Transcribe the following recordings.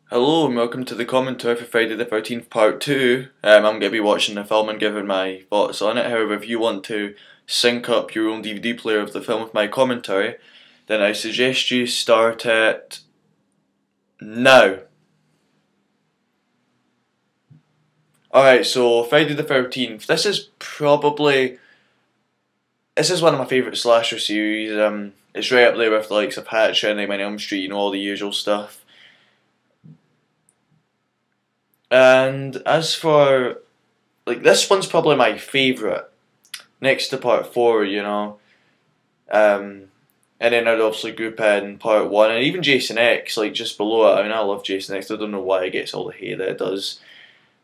Hello and welcome to the commentary for Friday the 13th part 2. I'm going to be watching the film and giving my thoughts on it. However, if you want to sync up your own DVD player of the film with my commentary, then I suggest you start it now. Alright, so Friday the 13th. This is one of my favourite slasher series. It's right up there with the likes of Hatchet and Nightmare on Elm Street and all the usual stuff. And as for, this one's probably my favourite, next to part 4, you know. And then I'd obviously group in part 1, and even Jason X, just below it. I mean, I love Jason X, I don't know why it gets all the hate that it does.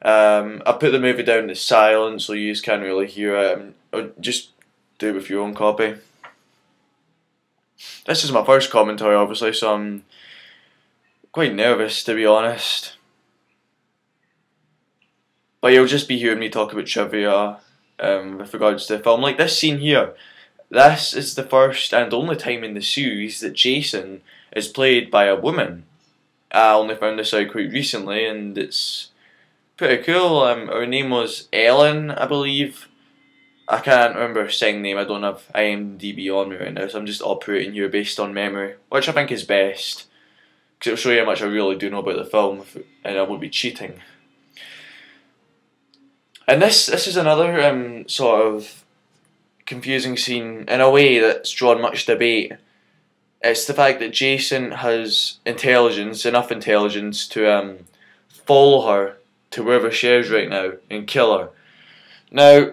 I put the movie down to silent, so you just can't really hear it, or just do it with your own copy. This is my first commentary, obviously, so I'm quite nervous, to be honest. But you'll just be hearing me talk about trivia with regards to the film. Like this scene here, this is the first and only time in the series that Jason is played by a woman. I only found this out quite recently and it's pretty cool. Her name was Ellen, I believe. I can't remember her second name, I don't have IMDb on me right now, so I'm just operating here based on memory, which I think is best, because it'll show you how much I really do know about the film, and I won't be cheating. And this is another sort of confusing scene in a way that's drawn much debate. It's the fact that Jason has intelligence, enough intelligence to follow her to wherever she is right now and kill her. Now,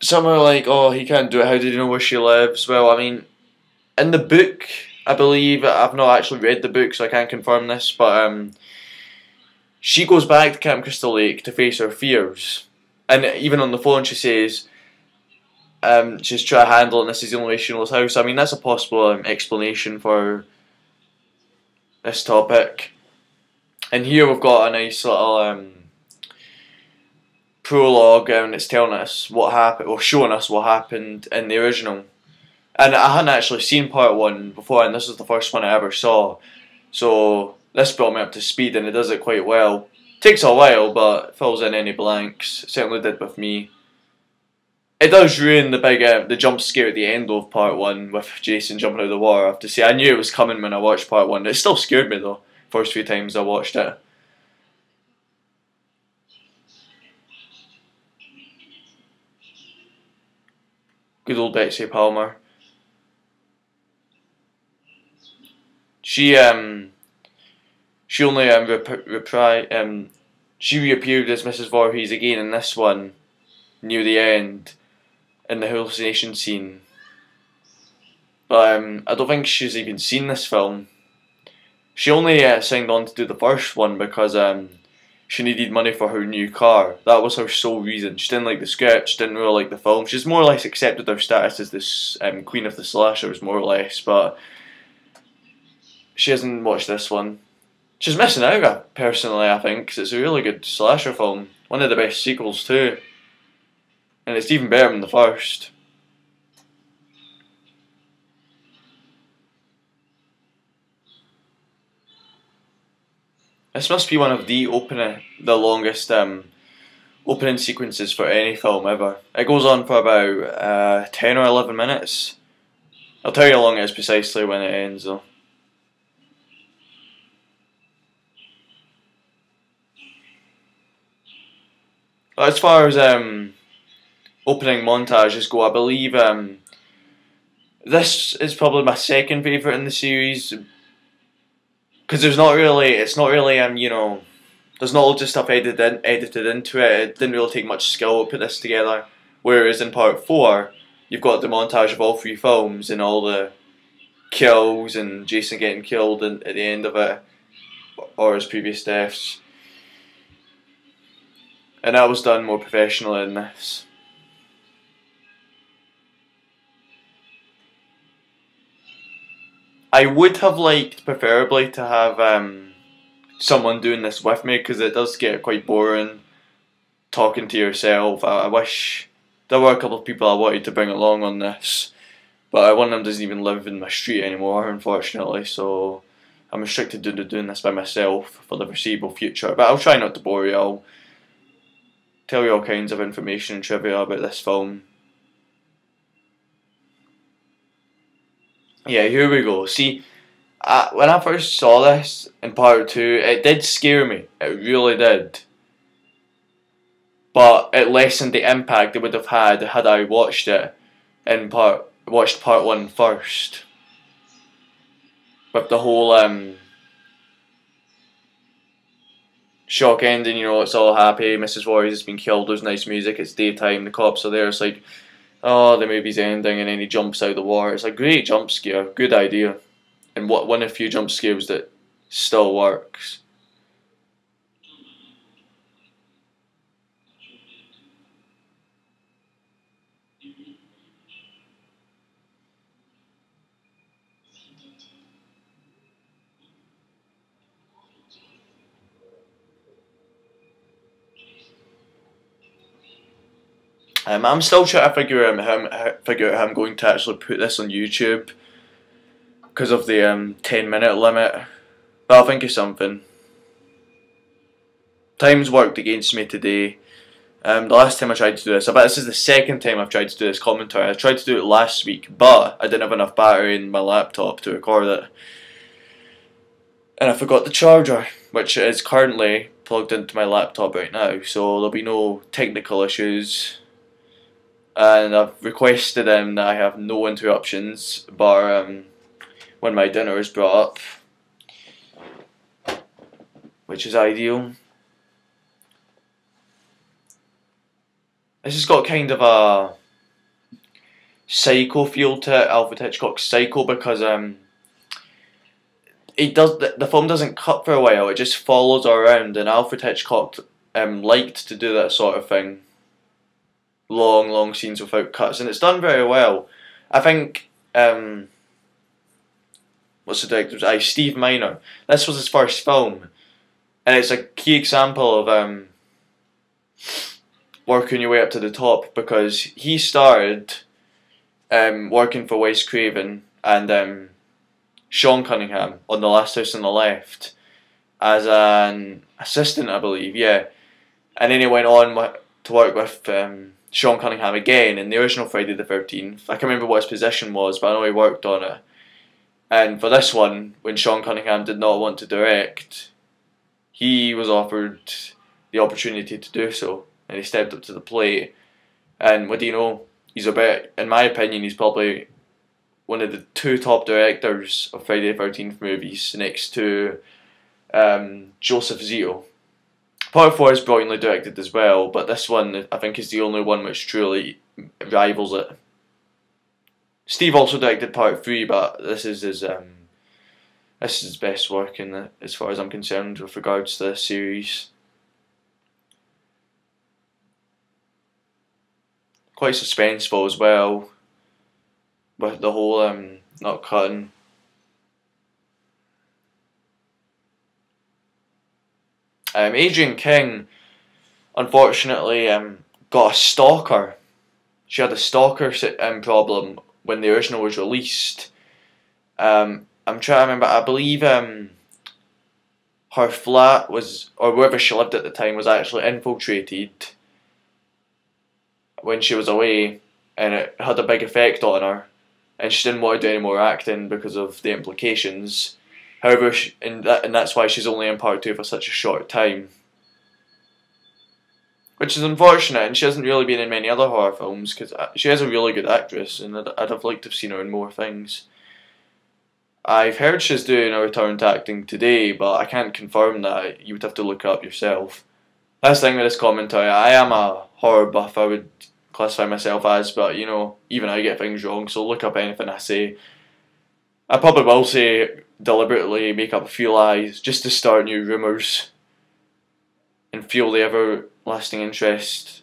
some are like, oh, he can't do it, how did he know where she lives? Well, I mean, in the book, I believe, I've not actually read the book so I can't confirm this, but she goes back to Camp Crystal Lake to face her fears. And even on the phone she says she's trying to handle it and this is the only way she knows how. So I mean that's a possible explanation for this topic. And here we've got a nice little prologue and it's telling us what happened, or showing us what happened in the original. And I hadn't actually seen part 1 before and this is the first one I ever saw. So this brought me up to speed and it does it quite well. Takes a while, but it fills in any blanks. It certainly did with me. It does ruin the big the jump scare at the end of part 1 with Jason jumping out of the water. I have to say, I knew it was coming when I watched part 1. It still scared me though, first few times I watched it. Good old Betsy Palmer. She only she reappeared as Mrs. Voorhees again in this one, near the end, in the hallucination scene. But I don't think she's even seen this film. She only signed on to do the first one because she needed money for her new car. That was her sole reason. She didn't like the script, she didn't really like the film. She's more or less accepted her status as this queen of the slashers, more or less, but she hasn't watched this one. She's missing out, personally, I think, because it's a really good slasher film. One of the best sequels, too. And it's even better than the first. This must be one of the longest opening sequences for any film ever. It goes on for about 10 or 11 minutes. I'll tell you how long it is precisely when it ends, though. As far as opening montages go, I believe this is probably my second favourite in the series, because it's not really you know, there's not loads of stuff edited into it. It didn't really take much skill to put this together. Whereas in part 4, you've got the montage of all 3 films and all the kills and Jason getting killed at the end of it, or his previous deaths. And that was done more professionally than this. I would have liked, preferably, to have someone doing this with me, because it does get quite boring talking to yourself. I wish there were a couple of people I wanted to bring along on this, but one of them doesn't even live in my street anymore, unfortunately, so I'm restricted to doing this by myself for the foreseeable future. But I'll try not to bore you. I'll tell you all kinds of information and trivia about this film. Yeah, here we go. See, when I first saw this in part 2, it did scare me. It really did. But it lessened the impact it would have had I watched it in part 1 first. With the whole shock ending, you know, it's all happy, Mrs. Voorhees has been killed, there's nice music, it's daytime, the cops are there, it's like, oh, the movie's ending, and then he jumps out the water. It's a great jump scare, good idea, and one of the few jump scares that still works. I'm still trying to figure out how I'm going to actually put this on YouTube because of the 10-minute limit. But I'll think of something. Time's worked against me today. The last time I tried to do this, I bet this is the second time I've tried to do this commentary. I tried to do it last week, but I didn't have enough battery in my laptop to record it. And I forgot the charger, which is currently plugged into my laptop right now, so there'll be no technical issues. And I've requested that I have no interruptions, bar when my dinner is brought up, which is ideal. This has got kind of a psycho feel to it, Alfred Hitchcock's Psycho, because the film doesn't cut for a while, it just follows around, and Alfred Hitchcock liked to do that sort of thing. Long scenes without cuts, and it's done very well. I think what's the director's? Steve Miner. This was his first film, and it's a key example of working your way up to the top, because he started working for Wes Craven and Sean Cunningham on The Last House on the Left as an assistant, I believe, yeah, and then he went on to work with Sean Cunningham again in the original Friday the 13th. I can't remember what his position was, but I know he worked on it. And for this one, when Sean Cunningham did not want to direct, he was offered the opportunity to do so, and he stepped up to the plate. And what do you know? He's about, in my opinion, he's probably one of the 2 top directors of Friday the 13th movies, next to Joseph Zito. Part 4 is brilliantly directed as well, but this one I think is the only one which truly rivals it. Steve also directed Part 3, but this is his best work as far as I'm concerned with regards to this series. Quite suspenseful as well, with the whole not cutting. Adrienne King, unfortunately, got a stalker. She had a stalker problem when the original was released. I'm trying to remember, I believe her flat was, or wherever she lived at the time, was actually infiltrated when she was away, and it had a big effect on her, and she didn't want to do any more acting because of the implications. However, and that's why she's only in Part 2 for such a short time. Which is unfortunate, and she hasn't really been in many other horror films, because she is a really good actress, and I'd have liked to have seen her in more things. I've heard she's doing a return to acting today, but I can't confirm that. You would have to look it up yourself. Last thing with this commentary, I am a horror buff, I would classify myself as, but you know, even I get things wrong, so look up anything I say. I probably will say deliberately make up a few lies just to start new rumours and fuel the everlasting interest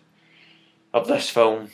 of this film.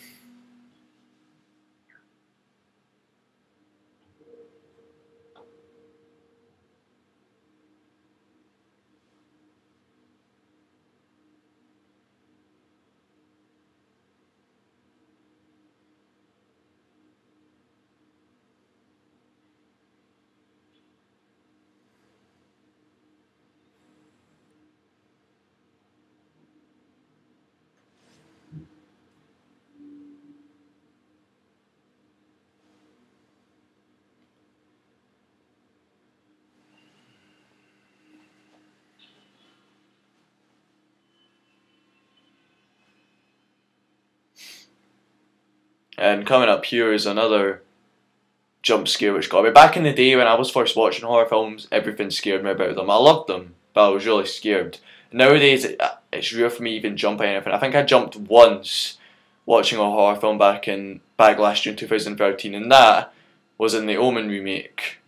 And coming up here is another jump scare which got me. Back in the day when I was first watching horror films, everything scared me about them. I loved them, but I was really scared. Nowadays, it's rare for me to even jump at anything. I think I jumped once watching a horror film back last year in 2013, and that was in the Omen remake.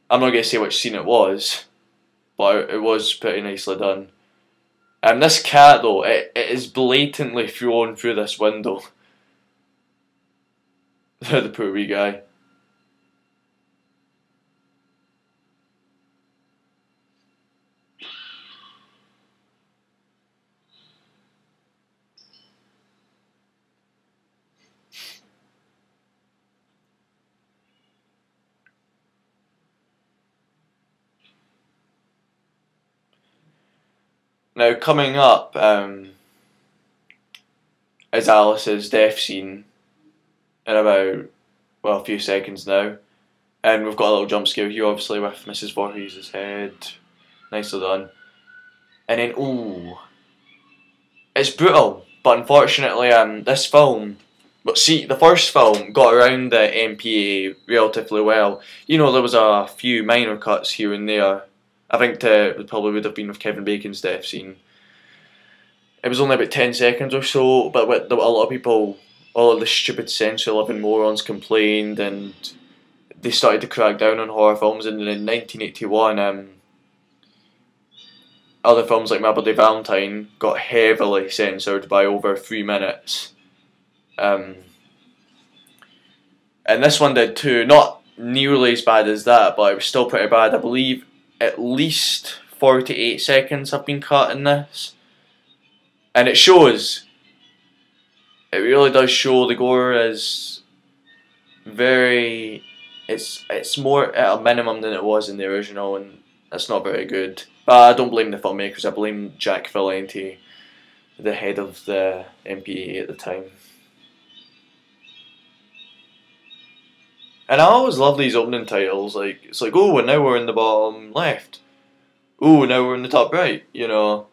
I'm not going to say which scene it was, but it was pretty nicely done. And this cat, though, it is blatantly thrown through this window. The poor wee guy. Now, coming up is Alice's death scene in about, well, a few seconds now. And we've got a little jump scare here, obviously, with Mrs. Voorhees' head. Nicely done. And then, ooh, it's brutal, but unfortunately, this film, but see, the first film got around the MPA relatively well. You know, there was a few minor cuts here and there. I think it probably would have been with Kevin Bacon's death scene. It was only about 10 seconds or so, but a lot of people, all of the stupid censor-loving morons complained, and they started to crack down on horror films. And then in 1981, other films like My Bloody Valentine got heavily censored by over 3 minutes. And this one did too. Not nearly as bad as that, but it was still pretty bad. I believe at least 48 seconds have been cut in this. And it shows. It really does show. The gore is very... It's more at a minimum than it was in the original, and that's not very good. But I don't blame the filmmakers, I blame Jack Valenti, the head of the MPA at the time. And I always love these opening titles, like, it's like, oh, and now we're in the bottom left. Oh, now we're in the top right, you know.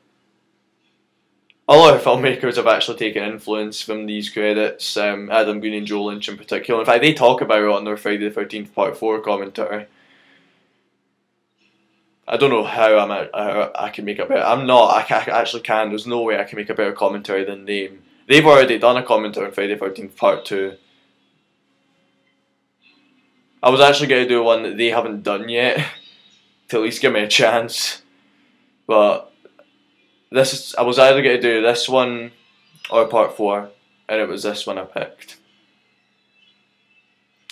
A lot of filmmakers have actually taken influence from these credits, Adam Green and Joe Lynch in particular. In fact, they talk about it on their Friday the 13th Part 4 commentary. I don't know how I can make a better... I'm not, I actually can, there's no way I can make a better commentary than them. They've already done a commentary on Friday the 13th Part 2. I was actually going to do one that they haven't done yet, to at least give me a chance. But I was either going to do this one or Part 4, and it was this one I picked.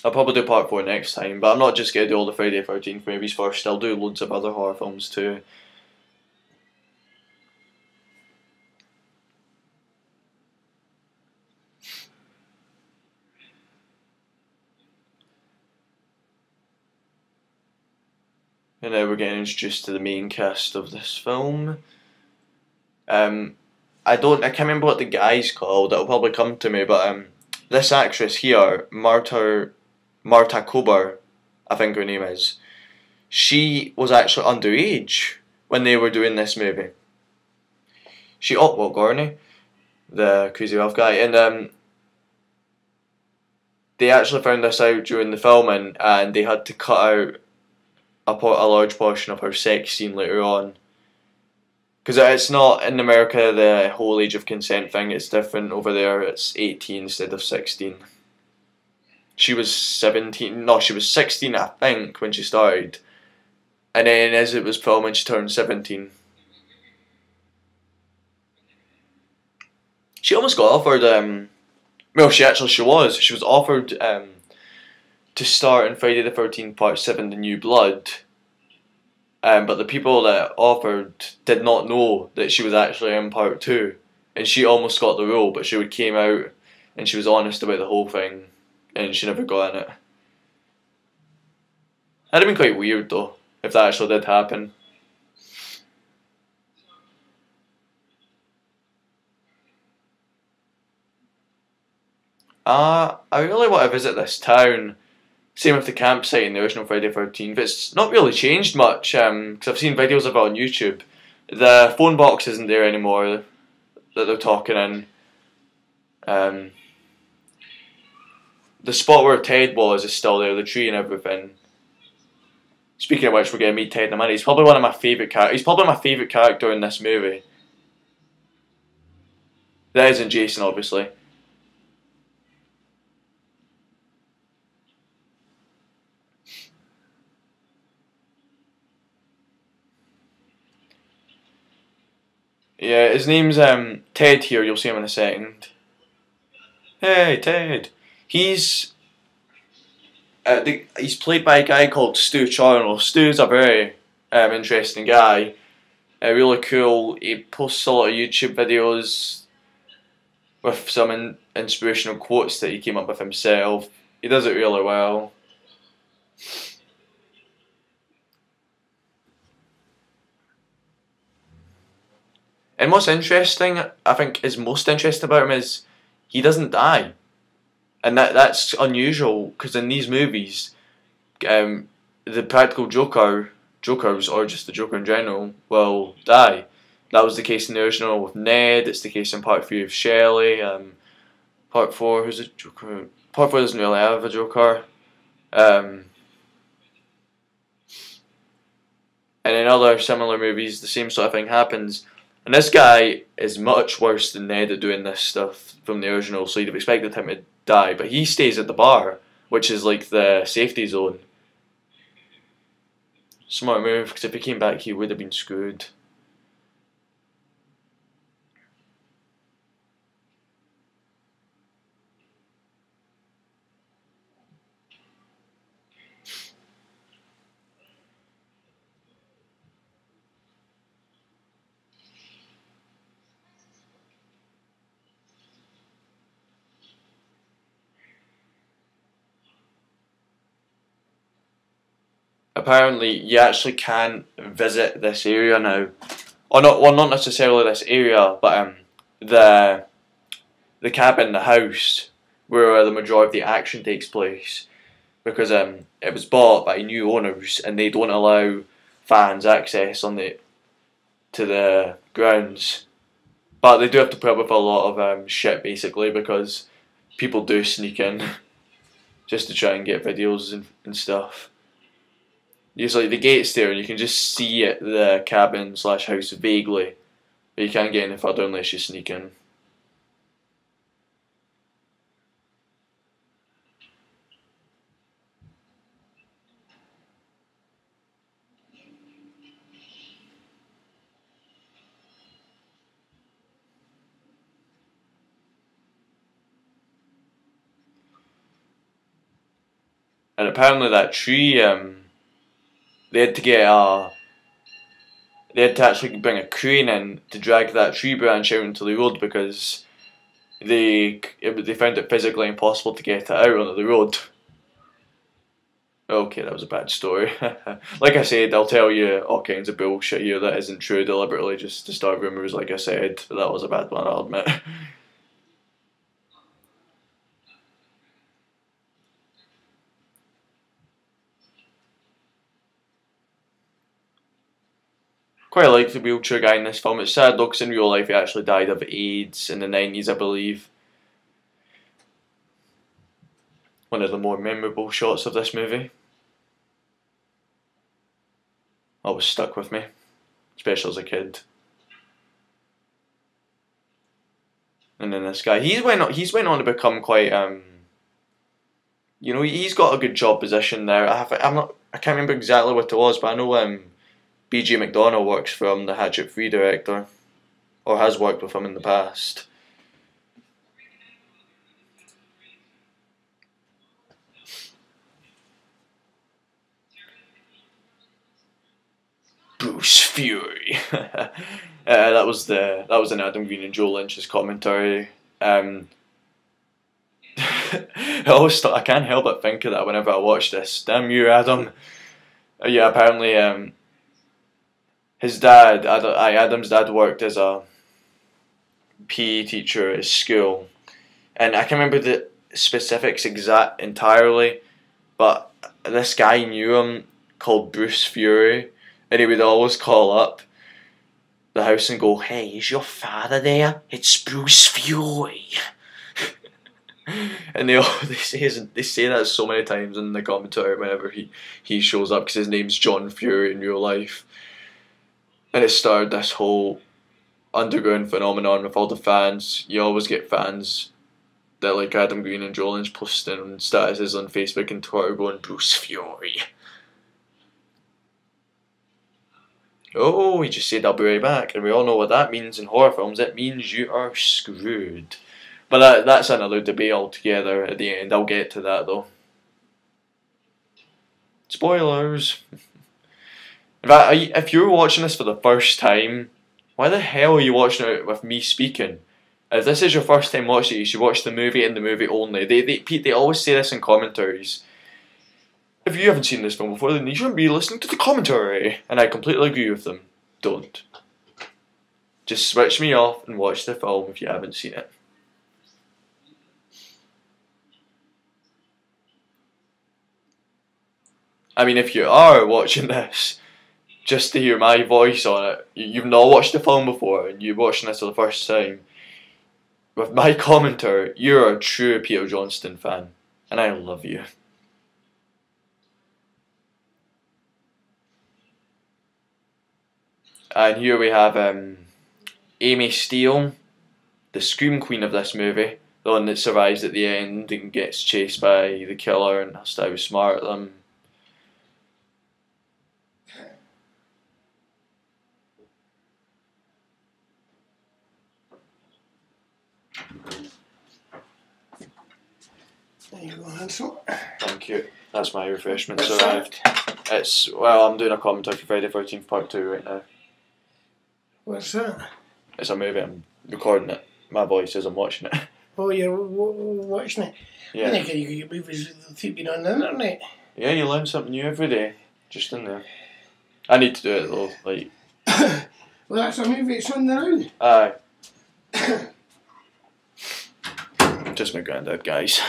I'll probably do Part 4 next time, but I'm not just going to do all the Friday the 13th movies first, I'll do loads of other horror films too. And now we're getting introduced to the main cast of this film. I can't remember what the guy's called, it'll probably come to me, but this actress here, Marta Kober, I think her name is, she was actually underage when they were doing this movie. Gorney, the Crazy Ralph guy, and they actually found this out during the filming, and they had to cut out a large portion of her sex scene later on. Because it's not, in America, the whole age of consent thing, it's different over there, it's 18 instead of 16. She was 17, no, she was 16 I think when she started. And then as it was filming, she turned 17. She almost got offered, well, she was offered to star in Friday the 13th Part 7, The New Blood. But the people that offered did not know that she was actually in Part 2. And she almost got the role, but she came out and she was honest about the whole thing. And she never got in it. That'd have been quite weird though, if that actually did happen. I really want to visit this town. Same with the campsite in the original Friday the 13th. It's not really changed much, because I've seen videos of it on YouTube. The phone box isn't there anymore that they're talking in. the spot where Ted was is still there, the tree and everything. Speaking of which, we're going to meet Ted in a minute. He's probably one of my favourite characters. He's probably my favourite character in this movie. That isn't Jason, obviously. Yeah, his name's Ted here. You'll see him in a second. Hey, Ted. He's he's played by a guy called Stu Charnel. Stu's a very interesting guy. Really cool. He posts a lot of YouTube videos with some inspirational quotes that he came up with himself. He does it really well. And what's interesting, I think, is most interesting about him is he doesn't die, and that's unusual because in these movies, the practical Jokers, or just the Joker in general, will die. That was the case in the original with Ned. It's the case in Part 3 of Shelley. Part 4, who's a Joker? Part 4 doesn't really have a Joker. And in other similar movies, the same sort of thing happens. And this guy is much worse than Ned at doing this stuff from the original, so you'd have expected him to die. But he stays at the bar, which is like the safety zone. Smart move, because if he came back, he would have been screwed. Apparently, you actually can visit this area now. Or not, well, not necessarily this area, but the cabin, the house, where the majority of the action takes place, because it was bought by new owners, and they don't allow fans access to the grounds. But they do have to put up with a lot of shit, basically, because people do sneak in just to try and get videos and stuff. Usually the gate's there and you can just see it, the cabin slash house vaguely, but you can't get any further unless you sneak in. And apparently that tree, they had to get they had to actually bring a crane in to drag that tree branch out into the road because they found it physically impossible to get it out onto the road. Okay, that was a bad story. Like I said, I'll tell you all kinds of bullshit here that isn't true deliberately just to start rumours, like I said, but that was a bad one, I'll admit. Quite like the wheelchair guy in this film. It's sad though, because in real life he actually died of AIDS in the 90s, I believe. One of the more memorable shots of this movie. Always stuck with me, especially as a kid. And then this guy, he's went on to become quite you know, he's got a good job position there. I can't remember exactly what it was, but I know B.J. McDonnell works for him, the Hatchet 3 director, or has worked with him in the past. Bruce Fury. That was an Adam Green and Joe Lynch's commentary. I can't help but think of that whenever I watch this. Damn you, Adam. Yeah, apparently his dad, Adam's dad worked as a PE teacher at his school, and I can't remember the specifics entirely, but this guy knew him, called Bruce Fury, and he would always call up the house and go, "Hey, is your father there? It's Bruce Fury." And they say that so many times in the commentary whenever he shows up, because his name's John Fury in real life. And it started this whole underground phenomenon with all the fans. You always get fans that like Adam Green and Joel Lynch posting statuses on Facebook and Twitter going, Bruce Fury. Oh, he just said I'll be right back, and we all know what that means in horror films. It means you are screwed. But that's another debate altogether at the end. I'll get to that though. Spoilers. In fact, if you're watching this for the first time, why the hell are you watching it with me speaking? If this is your first time watching it, you should watch the movie and the movie only. They always say this in commentaries. If you haven't seen this film before, then you shouldn't be listening to the commentary. And I completely agree with them. Don't. Just switch me off and watch the film if you haven't seen it. I mean, if you are watching this just to hear my voice on it, you've not watched the film before and you're watching this for the first time, with my commentary, you're a true Peter Johnston fan. And I love you. And here we have Amy Steele, the scream queen of this movie, the one that survives at the end and gets chased by the killer and has to outsmart them. There you go, Hansel. Thank you. That's my refreshments arrived. I'm doing a commentary for Friday 13th Part 2 right now. What's that? It's a movie, I'm recording it. My voice as I'm watching it. Oh, you're watching it? Yeah. I think you get movies that keep being on the internet. Yeah, you learn something new every day. Just in there. I need to do it though, like... Well, that's a movie, it's on the round. Aye. Just my granddad, guys.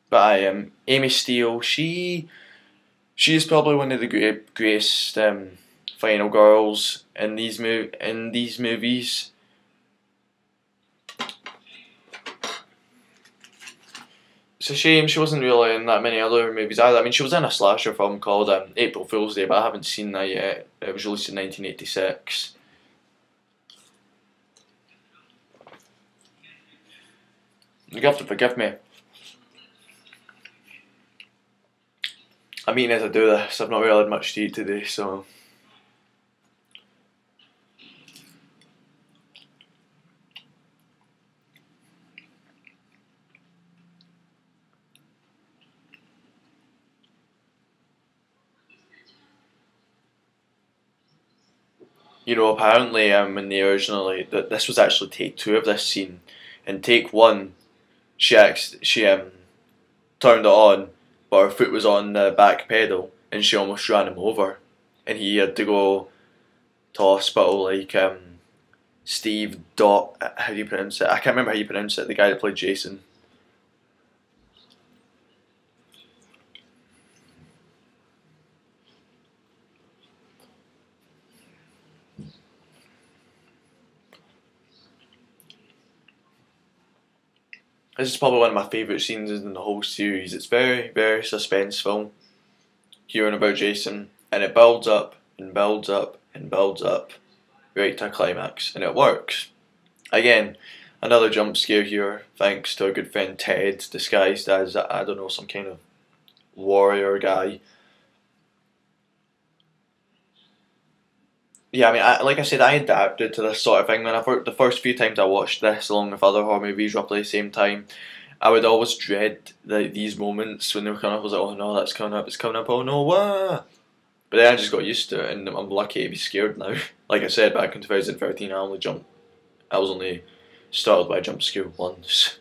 But I am Amy Steele. She is probably one of the greatest final girls in these movies. It's a shame she wasn't really in that many other movies either. I mean, she was in a slasher film called April Fool's Day, but I haven't seen that yet. It was released in 1986. You have to forgive me. I mean, as I do this, I've not really had much to eat today, so... You know, apparently in the original, like, this was actually take 2 of this scene. In take 1, she turned it on, but her foot was on the back pedal and she almost ran him over, and he had to go to hospital. Like Steve Dot, how do you pronounce it? I can't remember how you pronounce it. The guy that played Jason. This is probably one of my favourite scenes in the whole series. It's very, very suspenseful, hearing about Jason, and it builds up and builds up and builds up right to a climax, and it works. Again, another jump scare here, thanks to our good friend Ted, disguised as, I don't know, some kind of warrior guy. Yeah, I mean, like I said, I adapted to this sort of thing. The first few times I watched this, along with other horror movies roughly the same time, I would always dread these moments when they were coming up. I was like, oh no, that's coming up, it's coming up, oh no, what? But then I just got used to it, and I'm lucky to be scared now. Like I said, back in 2013, I was only startled by a jump scare once.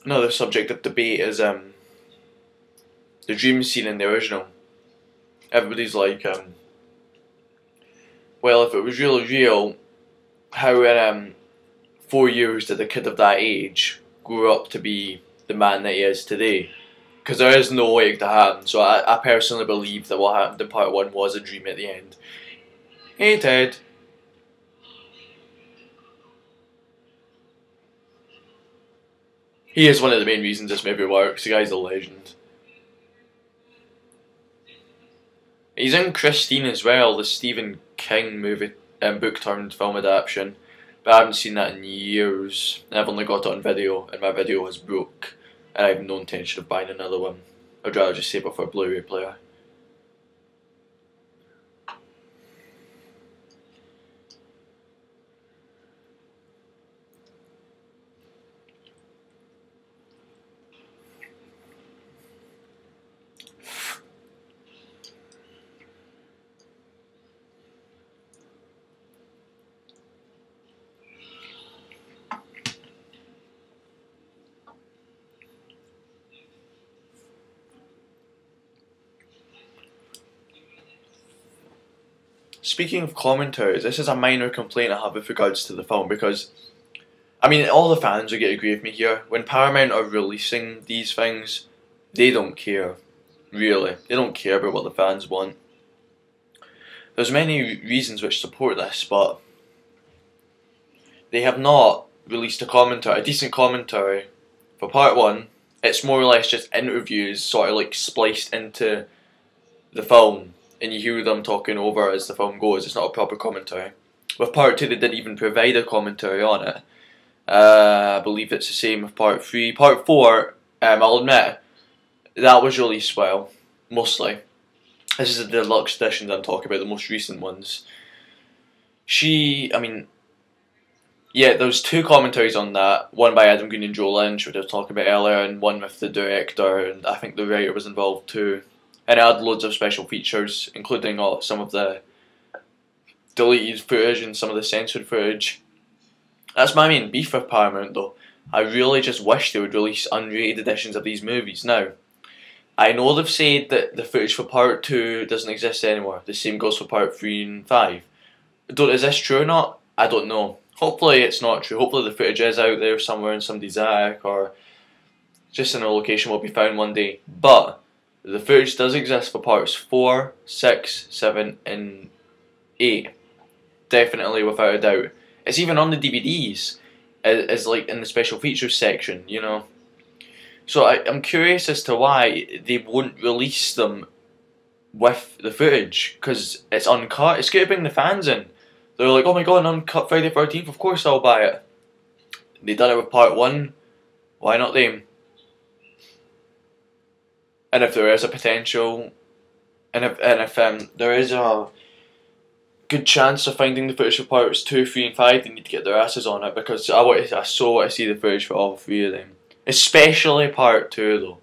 Another subject of debate is the dream scene in the original, everybody's like, well, if it was really real, how in 4 years did a kid of that age grow up to be the man that he is today? Because there is no way to happen. So I personally believe that what happened in part 1 was a dream at the end. Hey Ted. He is one of the main reasons this movie works. The guy's a legend. He's in Christine as well, the Stephen King movie, book turned film adaptation. But I haven't seen that in years. I've only got it on video, and my video was broke. And I have no intention of buying another one. I'd rather just save it for a Blu-ray player. Speaking of commentaries, this is a minor complaint I have with regards to the film, because, I mean, all the fans will get agree with me here. When Paramount are releasing these things, they don't care. Really. They don't care about what the fans want. There's many reasons which support this, but they have not released a decent commentary for part 1. It's more or less just interviews sort of like spliced into the film, and you hear them talking over as the film goes. It's not a proper commentary. With part 2 they didn't even provide a commentary on it. I believe it's the same with part 3. Part 4, I'll admit, that was released well, mostly. This is the deluxe edition that I'm talking about, the most recent ones. I mean, yeah, there was 2 commentaries on that. One by Adam Green and Joe Lynch, which I was talking about earlier, and one with the director, and I think the writer was involved too. And it had loads of special features, including some of the deleted footage and some of the censored footage. That's my main beef with Paramount though. I really just wish they would release unrated editions of these movies. Now, I know they've said that the footage for part 2 doesn't exist anymore. The same goes for part 3 and 5. Is this true or not? I don't know. Hopefully it's not true. Hopefully the footage is out there somewhere in somebody's attic, or just in a location will be found one day. But the footage does exist for parts 4, 6, 7 and 8. Definitely, without a doubt. It's even on the DVDs, as like in the special features section, you know. So I'm curious as to why they won't release them with the footage, because it's uncut. It's going to bring the fans in. They're like, oh my god, an uncut Friday the 13th, of course I'll buy it. They done it with part 1, why not them? And if there is a potential, and if there is a good chance of finding the footage for parts 2, 3 and 5, they need to get their asses on it, because I so want to see the footage for all 3 of them. Especially part 2 though.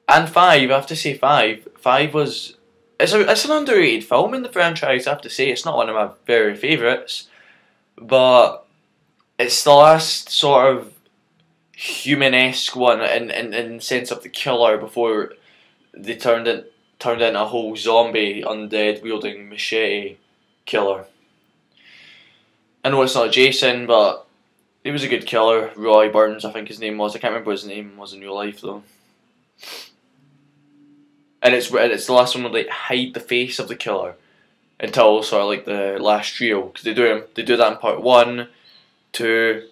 And 5, I have to say 5. 5 was... It's an underrated film in the franchise, I have to say. It's not one of my very favourites. But it's the last sort of human-esque one in the sense of the killer before they turned into a whole zombie, undead, wielding machete killer. I know it's not Jason, but he was a good killer. Roy Burns, I think his name was. I can't remember what his name was in real life though. And it's the last one where they hide the face of the killer until sort of like the last trio, because they do that in part 1, 2,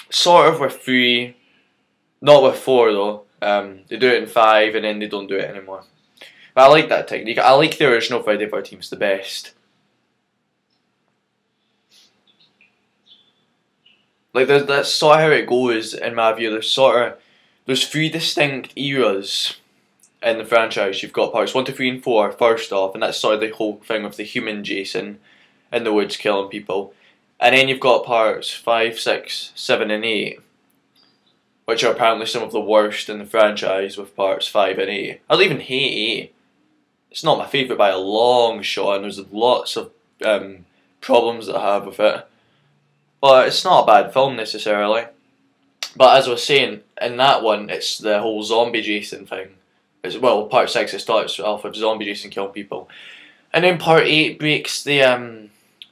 sort of with 3, not with 4 though. They do it in 5 and then they don't do it anymore. But I like that technique. I like the original Friday the 13th the best. Like that's sort of how it goes in my view. There's 3 distinct eras in the franchise. You've got parts 1 to 3 and 4 first off, and that's sort of the whole thing with the human Jason in the woods killing people. And then you've got parts 5, 6, 7 and 8, which are apparently some of the worst in the franchise, with parts 5 and 8. I don't even hate 8. It's not my favourite by a long shot, and there's lots of problems that I have with it. But it's not a bad film necessarily. But as I was saying, in that one, it's the whole zombie Jason thing. well, part 6 it starts off with zombie Jason killing people, and then part 8 breaks the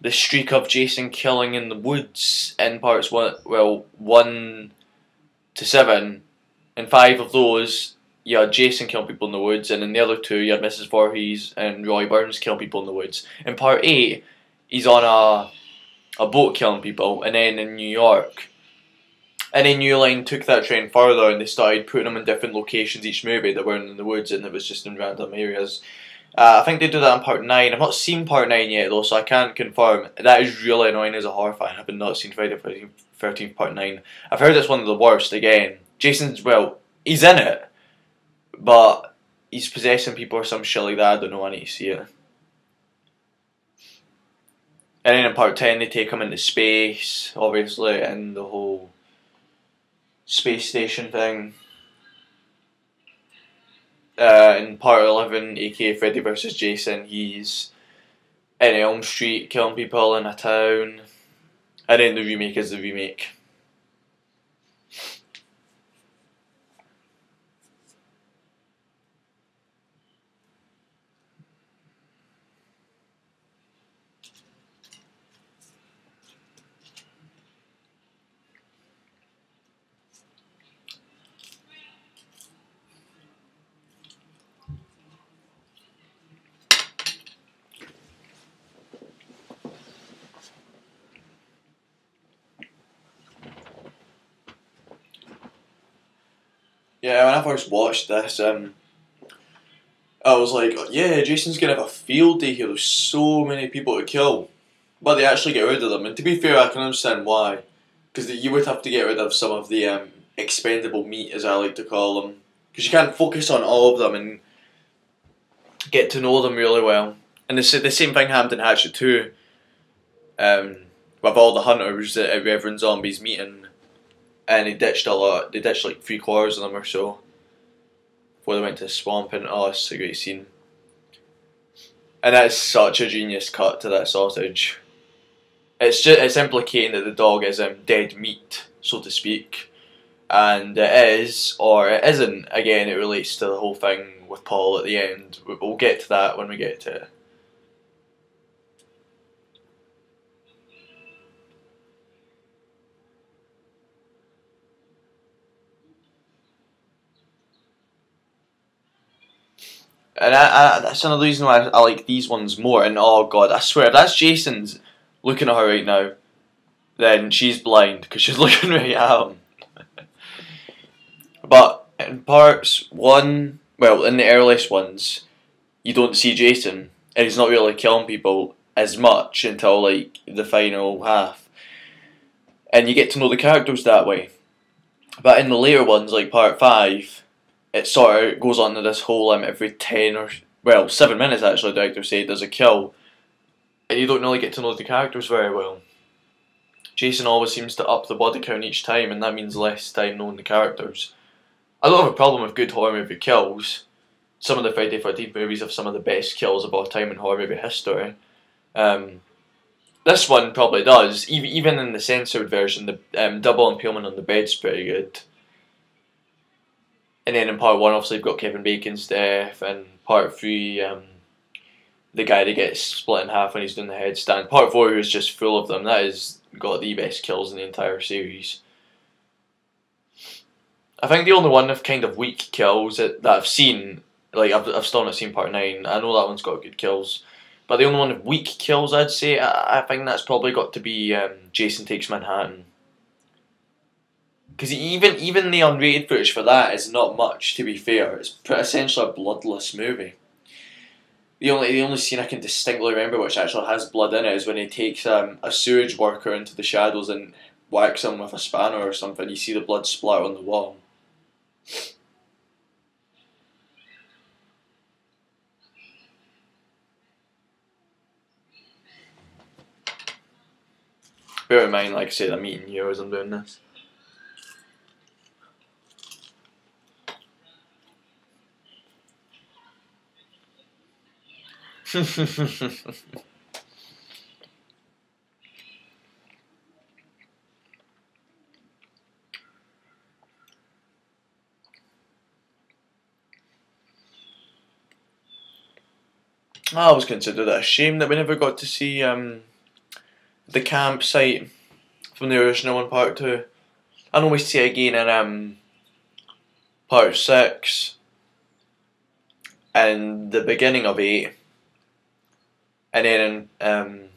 streak of Jason killing in the woods in parts 1 to 7. In 5 of those, you had Jason killing people in the woods, and in the other 2, you had Mrs. Voorhees and Roy Burns killing people in the woods. In part 8, he's on a boat killing people, and then in New York. And then New Line took that trend further, and they started putting them in different locations each movie that weren't in the woods, and it was just in random areas. I think they do that in part 9. I've not seen part 9 yet though, so I can't confirm. That is really annoying as a horror fan. I've not seen Friday the 13th part 9. I've heard it's one of the worst again. Jason's, well, he's in it, but he's possessing people or some shit like that. I don't know, I need to see it. And then in part 10 they take him into space, obviously, and the whole space station thing. In part 11, aka Freddy vs Jason, he's in Elm Street killing people in a town. And then the remake is the remake. Yeah, when I first watched this, I was like, yeah, Jason's gonna have a field day here. There's so many people to kill, but they actually get rid of them. And to be fair, I can understand why, because you would have to get rid of some of the expendable meat, as I like to call them, because you can't focus on all of them and get to know them really well. And the same thing happened in Hatchet 2, with all the hunters that Reverend Zombie's meeting. And they ditched a lot. They ditched like 3/4 of them or so before they went to the swamp. And oh, it's a great scene. And that is such a genius cut to that sausage. It's implicating that the dog is dead meat, so to speak, and it is or it isn't. Again, it relates to the whole thing with Paul at the end. We'll get to that when we get to it. And that's another reason why I like these ones more. And oh god, I swear, if that's Jason's looking at her right now, then she's blind because she's looking right at him. But in parts 1, well, in the earliest ones, you don't see Jason, and he's not really killing people as much until like the final half, and you get to know the characters that way. But in the later ones, like part 5. It sort of goes on to this whole every 10 or, well, 7 minutes actually, the director said, there's a kill. And you don't really get to know the characters very well. Jason always seems to up the body count each time, and that means less time knowing the characters. I don't have a problem with good horror movie kills. Some of the Friday the 13th movies have some of the best kills of all time in horror movie history. This one probably does. Even in the censored version, the double impalement on the bed's pretty good. And then in part 1, obviously, you've got Kevin Bacon's death, and part 3, the guy that gets split in half when he's doing the headstand. Part 4 is just full of them. That has got the best kills in the entire series. I think the only one of kind of weak kills that I've seen, like I've still not seen part 9. I know that one's got good kills, but the only one of weak kills I'd say, I think that's probably got to be Jason Takes Manhattan. Because even the unrated footage for that is not much, to be fair. It's essentially a bloodless movie. The only scene I can distinctly remember which actually has blood in it is when he takes a sewage worker into the shadows and whacks him with a spanner or something. You see the blood splatter on the wall. Bear in mind, like I said, I'm eating you as I'm doing this. I always considered it a shame that we never got to see the campsite from the original one, part 2. I know we see it again in part 6 and the beginning of 8, and then in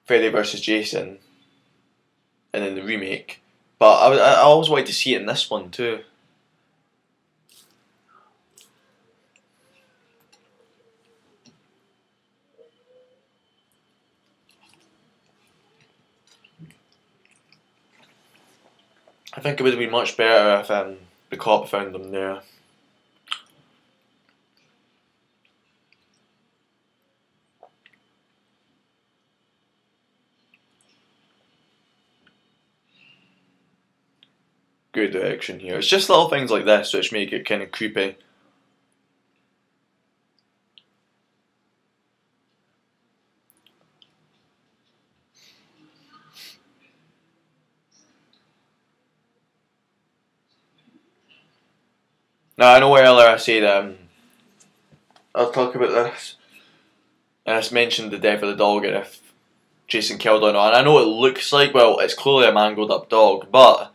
Freddy vs Jason, and then the remake. But I always wanted to see it in this one too. I think it would have been much better if the cop found them there. Good direction here. It's just little things like this which make it kind of creepy. Now I know earlier I said I'll talk about this, and I mentioned the death of the dog and if Jason killed or not. And I know it looks like, well, it's clearly a mangled up dog, but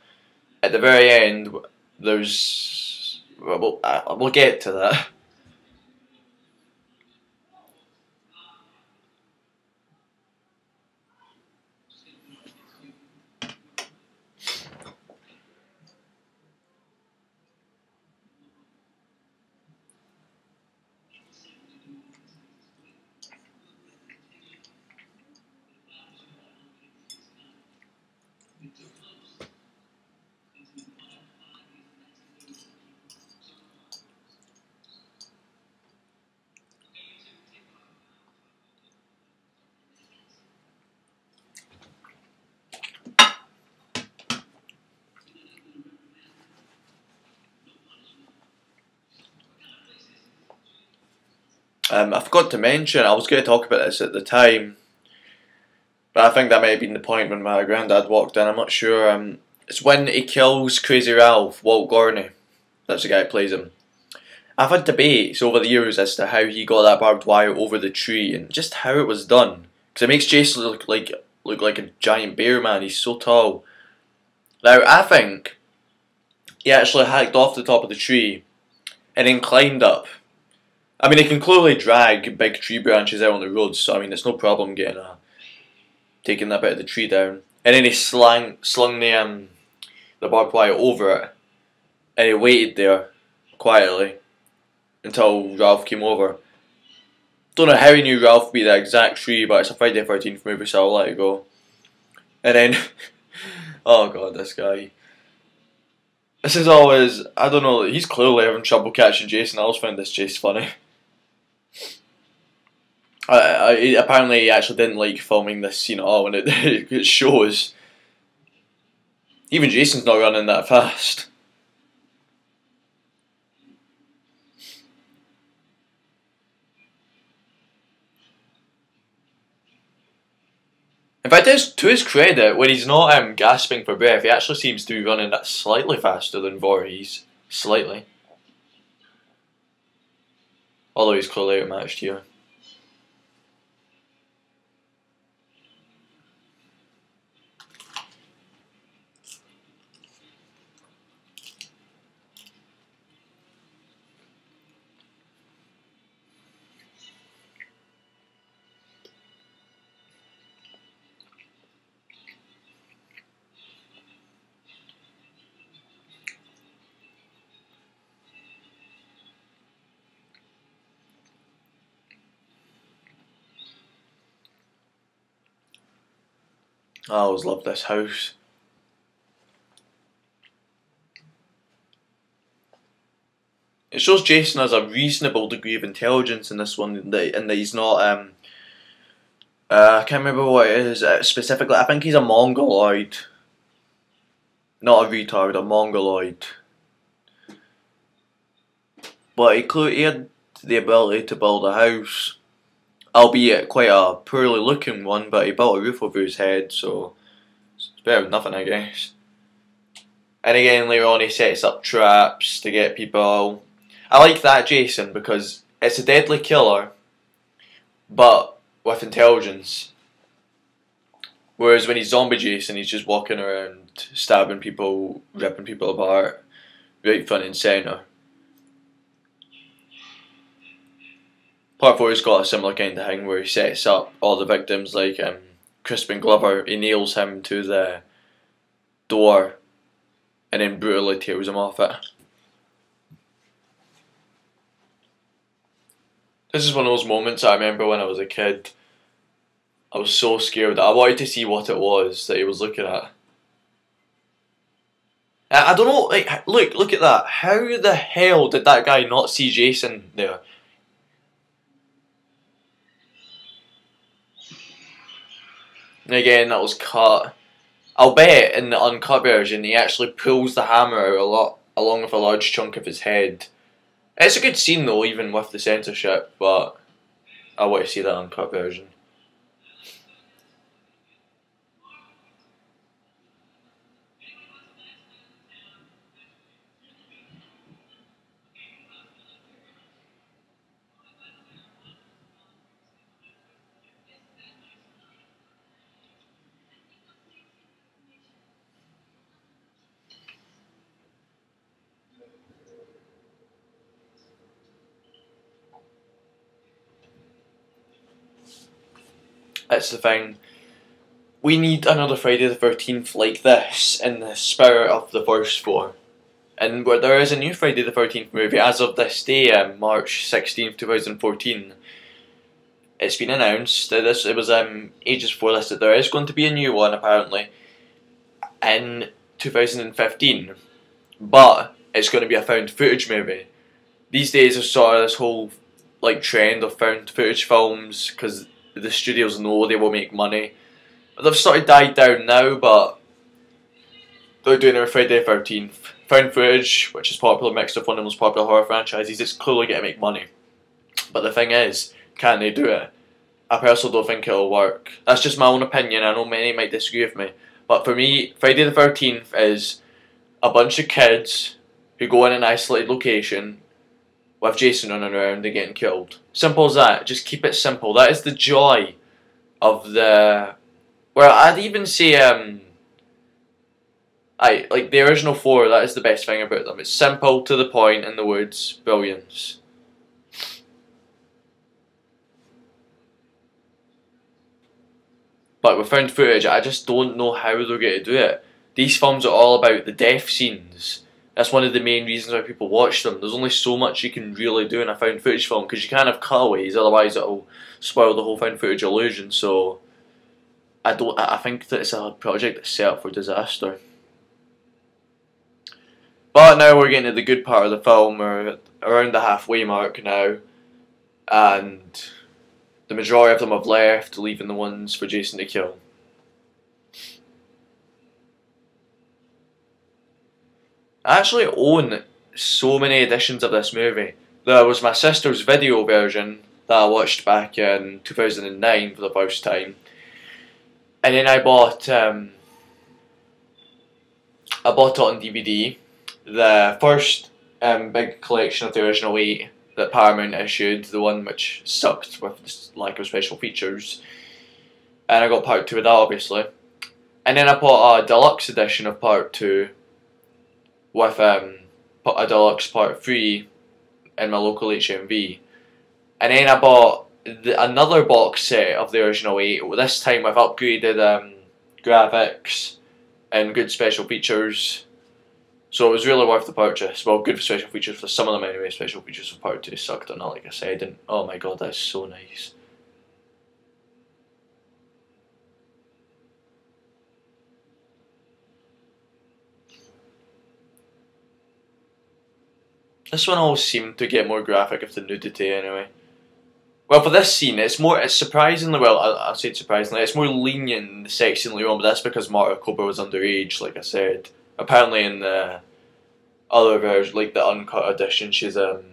at the very end, there's... we'll get to that. I forgot to mention, I was going to talk about this at the time, but I think that might have been the point when my granddad walked in, I'm not sure. It's when he kills Crazy Ralph, Walt Gorney, that's the guy who plays him. I've had debates over the years as to how he got that barbed wire over the tree and just how it was done. Because it makes Jason look like a giant bear, man, he's so tall. Now, I think he actually hacked off the top of the tree and then climbed up. I mean, he can clearly drag big tree branches out on the road, so I mean, it's no problem getting taking that bit of the tree down. And then he slung the barbed wire over it, and he waited there quietly until Ralph came over. Don't know how he knew Ralph would be the exact tree, but it's a Friday the 13th movie, so I'll let it go. And then, oh god, this guy. This is always, I don't know, he's clearly having trouble catching Jason. I always found this chase funny. Apparently he actually didn't like filming this scene at all, and it shows. Even Jason's not running that fast. In fact, to his credit, when he's not gasping for breath, he actually seems to be running that slightly faster than Voorhees. Slightly. Although he's clearly outmatched here. I always loved this house. It shows Jason has a reasonable degree of intelligence in this one, and that he's not, I can't remember what it is specifically. I think he's a mongoloid. Not a retard, a mongoloid. But he had the ability to build a house. Albeit quite a poorly looking one, but he built a roof over his head, so it's better than nothing, I guess. And again, later on he sets up traps to get people. I like that Jason because it's a deadly killer, but with intelligence. Whereas when he's zombie Jason, he's just walking around stabbing people, ripping people apart, right front and centre. Part 4 has got a similar kind of thing where he sets up all the victims like Crispin Glover. He nails him to the door and then brutally tears him off it. This is one of those moments I remember when I was a kid. I was so scared that I wanted to see what it was that he was looking at. I don't know, like, look at that. How the hell did that guy not see Jason there? And again, that was cut. I'll bet in the uncut version he actually pulls the hammer out along with a large chunk of his head. It's a good scene though, even with the censorship, but I want to see that uncut version. That's the thing. We need another Friday the 13th like this in the spirit of the first four. And where there is a new Friday the 13th movie as of this day, March 16th, 2014. It's been announced that it was ages before this that there is going to be a new one apparently in 2015. But it's going to be a found footage movie. These days there's sort of this whole like trend of found footage films because the studios know they will make money. They've sort of died down now, but they're doing a Friday the 13th. Found footage, which is popular, mixed with one of the most popular horror franchises, it's clearly going to make money. But the thing is, can they do it? I personally don't think it'll work. That's just my own opinion, I know many might disagree with me. But for me, Friday the 13th is a bunch of kids who go in an isolated location with Jason running around and getting killed. Simple as that. Just keep it simple. That is the joy of the... Well, I'd even say, like the original four, that is the best thing about them. It's simple, to the point, in the woods, brilliance. But with found footage, I just don't know how they're going to do it. These films are all about the death scenes. That's one of the main reasons why people watch them. There's only so much you can really do in a found footage film because you can't have cutaways, otherwise it'll spoil the whole found footage illusion. So I think that it's a project that's set up for disaster. But now we're getting to the good part of the film. We're around the halfway mark now, and the majority of them have left, leaving the ones for Jason to kill. I actually own so many editions of this movie. There was my sister's video version that I watched back in 2009 for the first time. And then I bought it on DVD. The first big collection of the original 8 that Paramount issued, the one which sucked with this lack of special features. And I got part 2 of that obviously. And then I bought a deluxe edition of part 2 with a deluxe part 3 in my local HMV. And then I bought another box set of the original 8, this time with upgraded graphics and good special features. So it was really worth the purchase. Well, good special features for some of them anyway. Special features for part 2 sucked or not, like I said. And oh my god, that's so nice. This one always seemed to get more graphic with the nudity anyway. Well, for this scene, it's surprisingly, well, I'll say surprisingly, it's more lenient in the sex scene later on, but that's because Marta Cooper was underage, like I said. Apparently in the other version, like the uncut edition, she's, the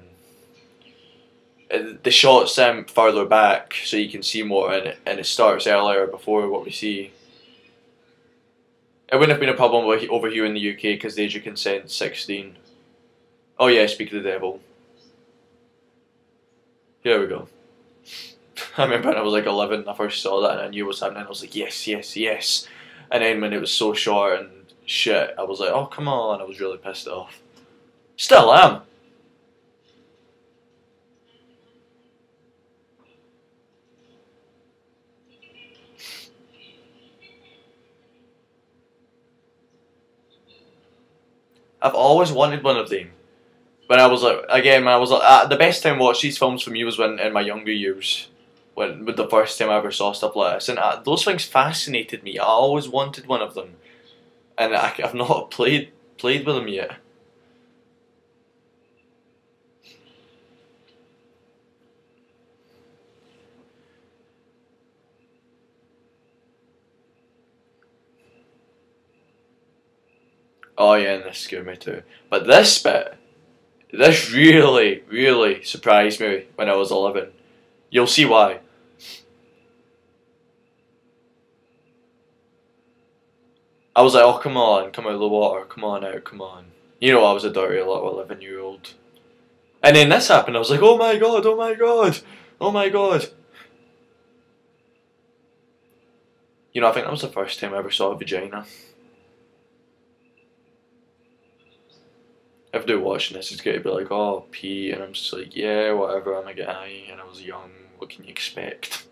shot's further back, so you can see more in it, and it starts earlier before what we see. It wouldn't have been a problem over here in the UK, because the age of consent is 16. Oh yeah, speak of the devil. Here we go. I remember when I was like 11, I first saw that and I knew what was happening. I was like, yes, yes, yes. And then when it was so short and shit, I was like, oh, come on. I was really pissed off. Still am. I've always wanted one of them. When I was like, again, when I was like, the best time to watch these films for me was when in my younger years, when with the first time I ever saw stuff like this, and those things fascinated me. I always wanted one of them, and I've not played with them yet. Oh yeah, and this scared me too. But this bit. This really, really surprised me when I was 11. You'll see why. I was like, oh, come on, come out of the water, come on out, come on. You know, I was a dirty little 11-year-old. And then this happened, I was like, oh my god, oh my god, oh my god. You know, I think that was the first time I ever saw a vagina. If they're watching this, it's going to be like, oh, pee, and I'm just like, yeah, whatever, I'm a guy, and I was young, what can you expect?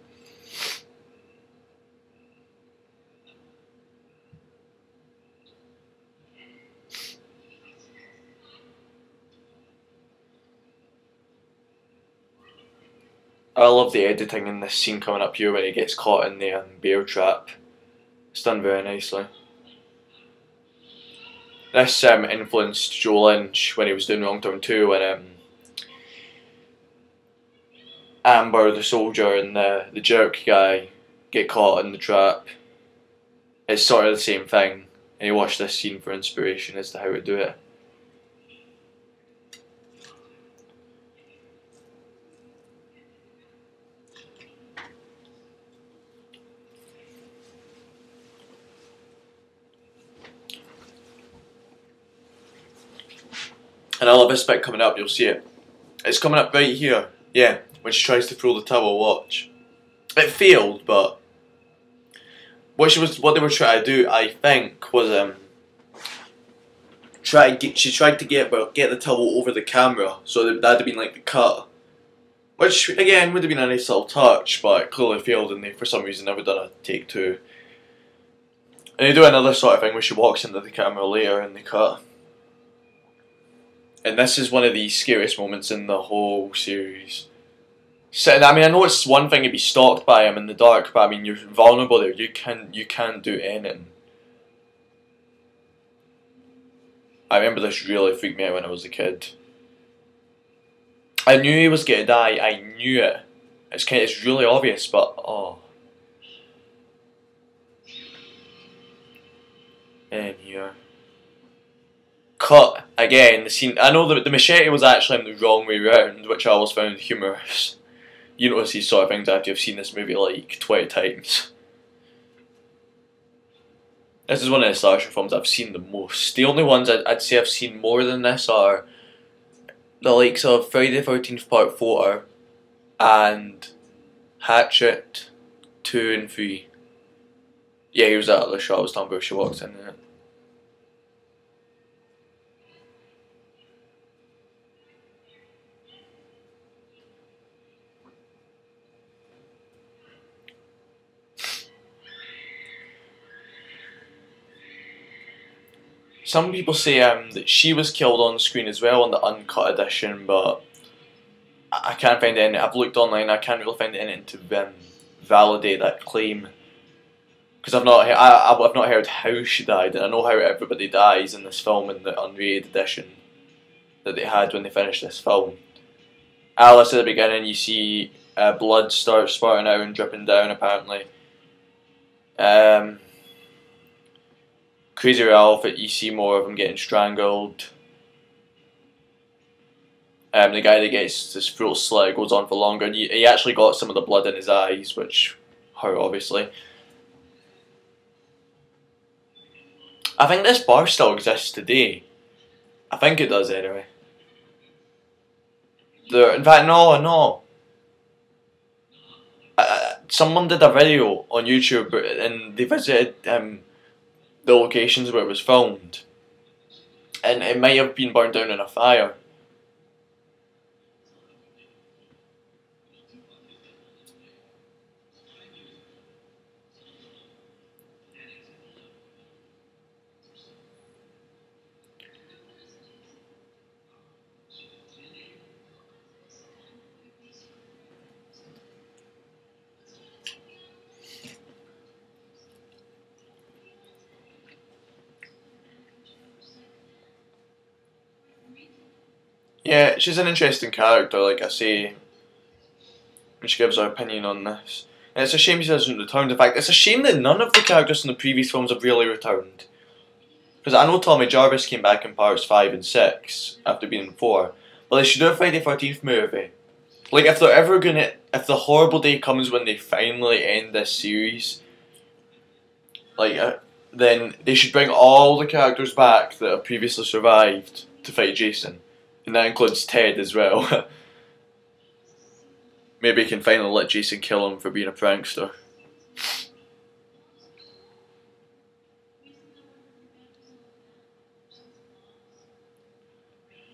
I love the editing in this scene coming up here when he gets caught in the bear trap. It's done very nicely. This influenced Joe Lynch when he was doing Wrong Turn 2 when Amber, the soldier, and the jerk guy get caught in the trap. It's sort of the same thing, and he watched this scene for inspiration as to how to do it. And I love this bit coming up, you'll see it. It's coming up right here, yeah, when she tries to throw the towel, watch. It failed, but what they were trying to do, I think, was she tried to get the towel over the camera, so that'd have been like the cut. Which again would have been a nice little touch, but it clearly failed and they for some reason never done a take 2. And they do another sort of thing where she walks into the camera later and they cut. And this is one of the scariest moments in the whole series. So, I mean, I know it's one thing to be stalked by him in the dark, but I mean, you're vulnerable there. You can't do anything. I remember this really freaked me out when I was a kid. I knew he was going to die. I knew it. It's really obvious, but oh. And here. Cut again. The scene. I know the machete was actually in the wrong way round, which I always found humorous. You notice these sort of things after you've seen this movie like 20 times. This is one of the slasher films I've seen the most. The only ones I'd say I've seen more than this are the likes of Friday the 13th Part 4 and Hatchet 2 and 3. Yeah, here's that other shot I was talking about. She walks in it. Some people say that she was killed on screen as well in the uncut edition, but I can't find any. I've looked online, I can't really find anything to validate that claim. Because I've not heard how she died, and I know how everybody dies in this film in the unrated edition that they had when they finished this film. Alice at the beginning, you see blood start spurting out and dripping down apparently. Crazy Ralph, you see more of him getting strangled. The guy that gets his throat slit goes on for longer. And he actually got some of the blood in his eyes, which hurt obviously. I think this bar still exists today. I think it does anyway. In fact, no. someone did a video on YouTube and they visited the locations where it was filmed, and it might have been burned down in a fire. Yeah, she's an interesting character, like I say, when she gives her opinion on this. And it's a shame she hasn't returned. In fact, it's a shame that none of the characters in the previous films have really returned. Because I know Tommy Jarvis came back in parts 5 and 6 after being in 4. But they should do a Friday the 13th movie. Like, if they're ever gonna... If the horrible day comes when they finally end this series, like, then they should bring all the characters back that have previously survived to fight Jason. And that includes Ted as well. Maybe he can finally let Jason kill him for being a prankster.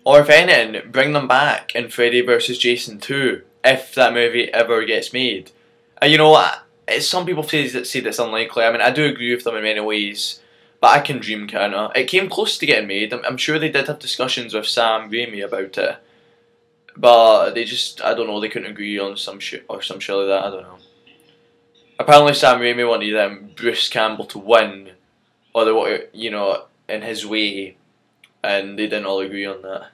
Or if anything, bring them back in Freddy vs Jason 2, if that movie ever gets made. And you know what, some people say that's unlikely. I mean, I do agree with them in many ways, but I can dream, can't I? It came close to getting made. I'm sure they did have discussions with Sam Raimi about it, but they just, I don't know, they couldn't agree on some shit or some shit like that, I don't know. Apparently Sam Raimi wanted Bruce Campbell to win, or they wanted, you know, in his way, and they didn't all agree on that.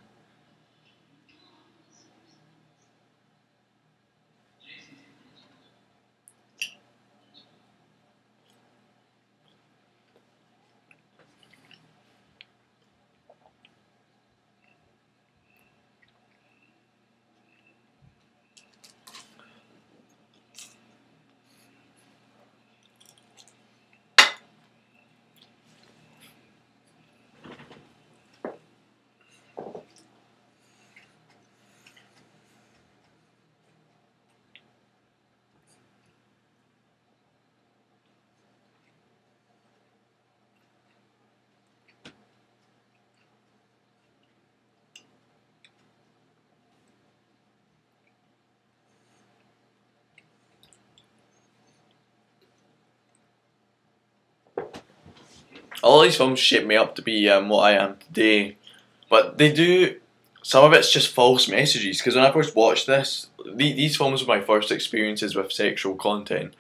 All these films shape me up to be what I am today, but they do. Some of it's just false messages. Because when I first watched this, these films were my first experiences with sexual content,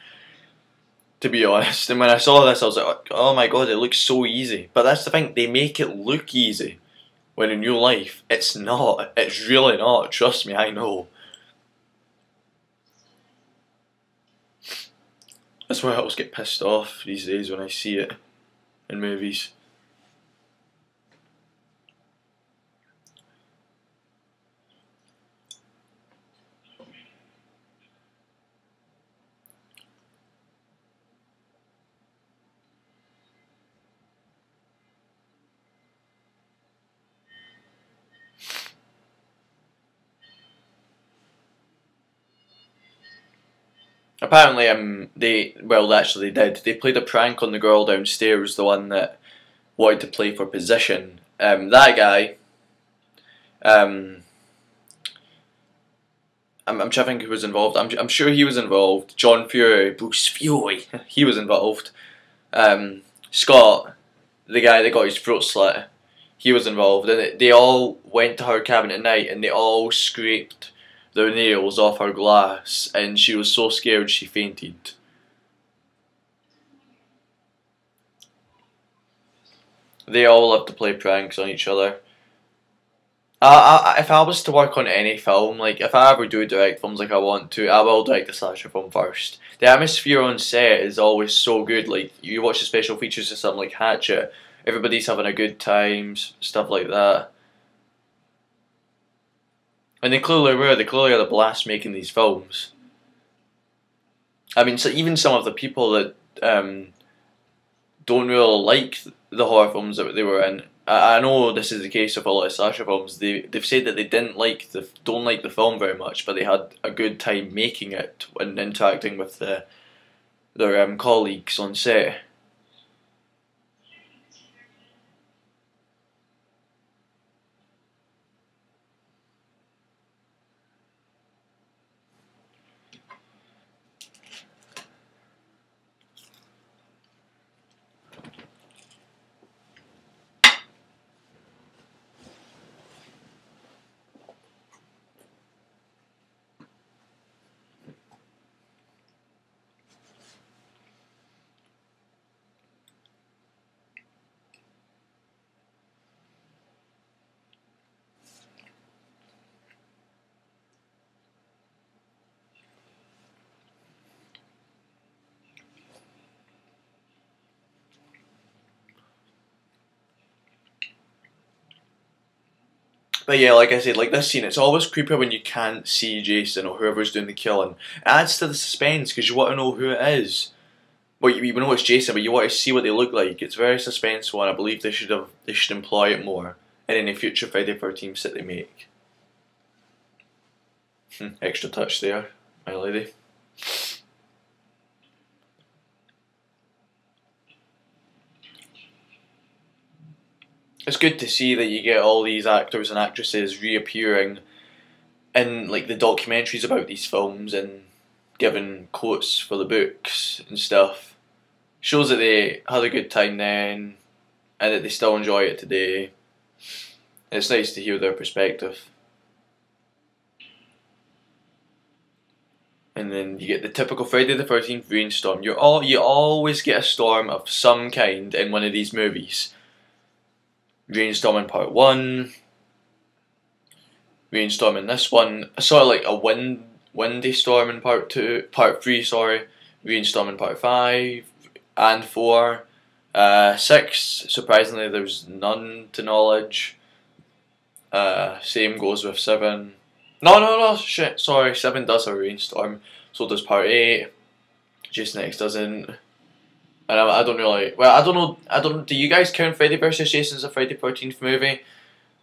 to be honest. And when I saw this, I was like, oh my god, it looks so easy. But that's the thing, they make it look easy, when in real life, it's not. It's really not. Trust me, I know. That's why I always get pissed off these days when I see it in movies. Apparently, actually they did. They played a prank on the girl downstairs, the one that wanted to play for position. That guy, I'm trying to think who was involved. I'm sure he was involved. John Fury, Bruce Fury, he was involved. Scott, the guy that got his throat slit, he was involved. And they all went to her cabin at night and they all scraped their nails off her glass, and she was so scared she fainted. They all love to play pranks on each other. If I was to work on any film, like if I ever do direct films like I want to, I will direct a slasher film first. The atmosphere on set is always so good. Like you watch the special features of something like Hatchet, everybody's having a good time, stuff like that. And they clearly were. They clearly had a blast making these films. I mean, so even some of the people that don't really like the horror films that they were in. I know this is the case of a lot of slasher films. They've said that they don't like the film very much, but they had a good time making it and interacting with their colleagues on set. But yeah, like I said, like this scene, it's always creepy when you can't see Jason or whoever's doing the killing. It adds to the suspense because you want to know who it is. Well, you know it's Jason, but you want to see what they look like. It's very suspenseful, and I believe they should employ it more in any future Friday the 13th that they make. Extra touch there, my lady. It's good to see that you get all these actors and actresses reappearing in like the documentaries about these films and giving quotes for the books and stuff. Shows that they had a good time then and that they still enjoy it today. It's nice to hear their perspective. And then you get the typical Friday the 13th rainstorm. You always get a storm of some kind in one of these movies. Rainstorm in part 1, rainstorm in this one, sort of like a windy storm in part 3, sorry, rainstorm in part 5 and 4, 6, surprisingly there's none to knowledge, same goes with 7, no, shit, sorry, 7 does have a rainstorm, so does part 8, Jason X doesn't. And I don't really, well, I don't know, do you guys count Freddy vs. Jason as a Friday the 13th movie?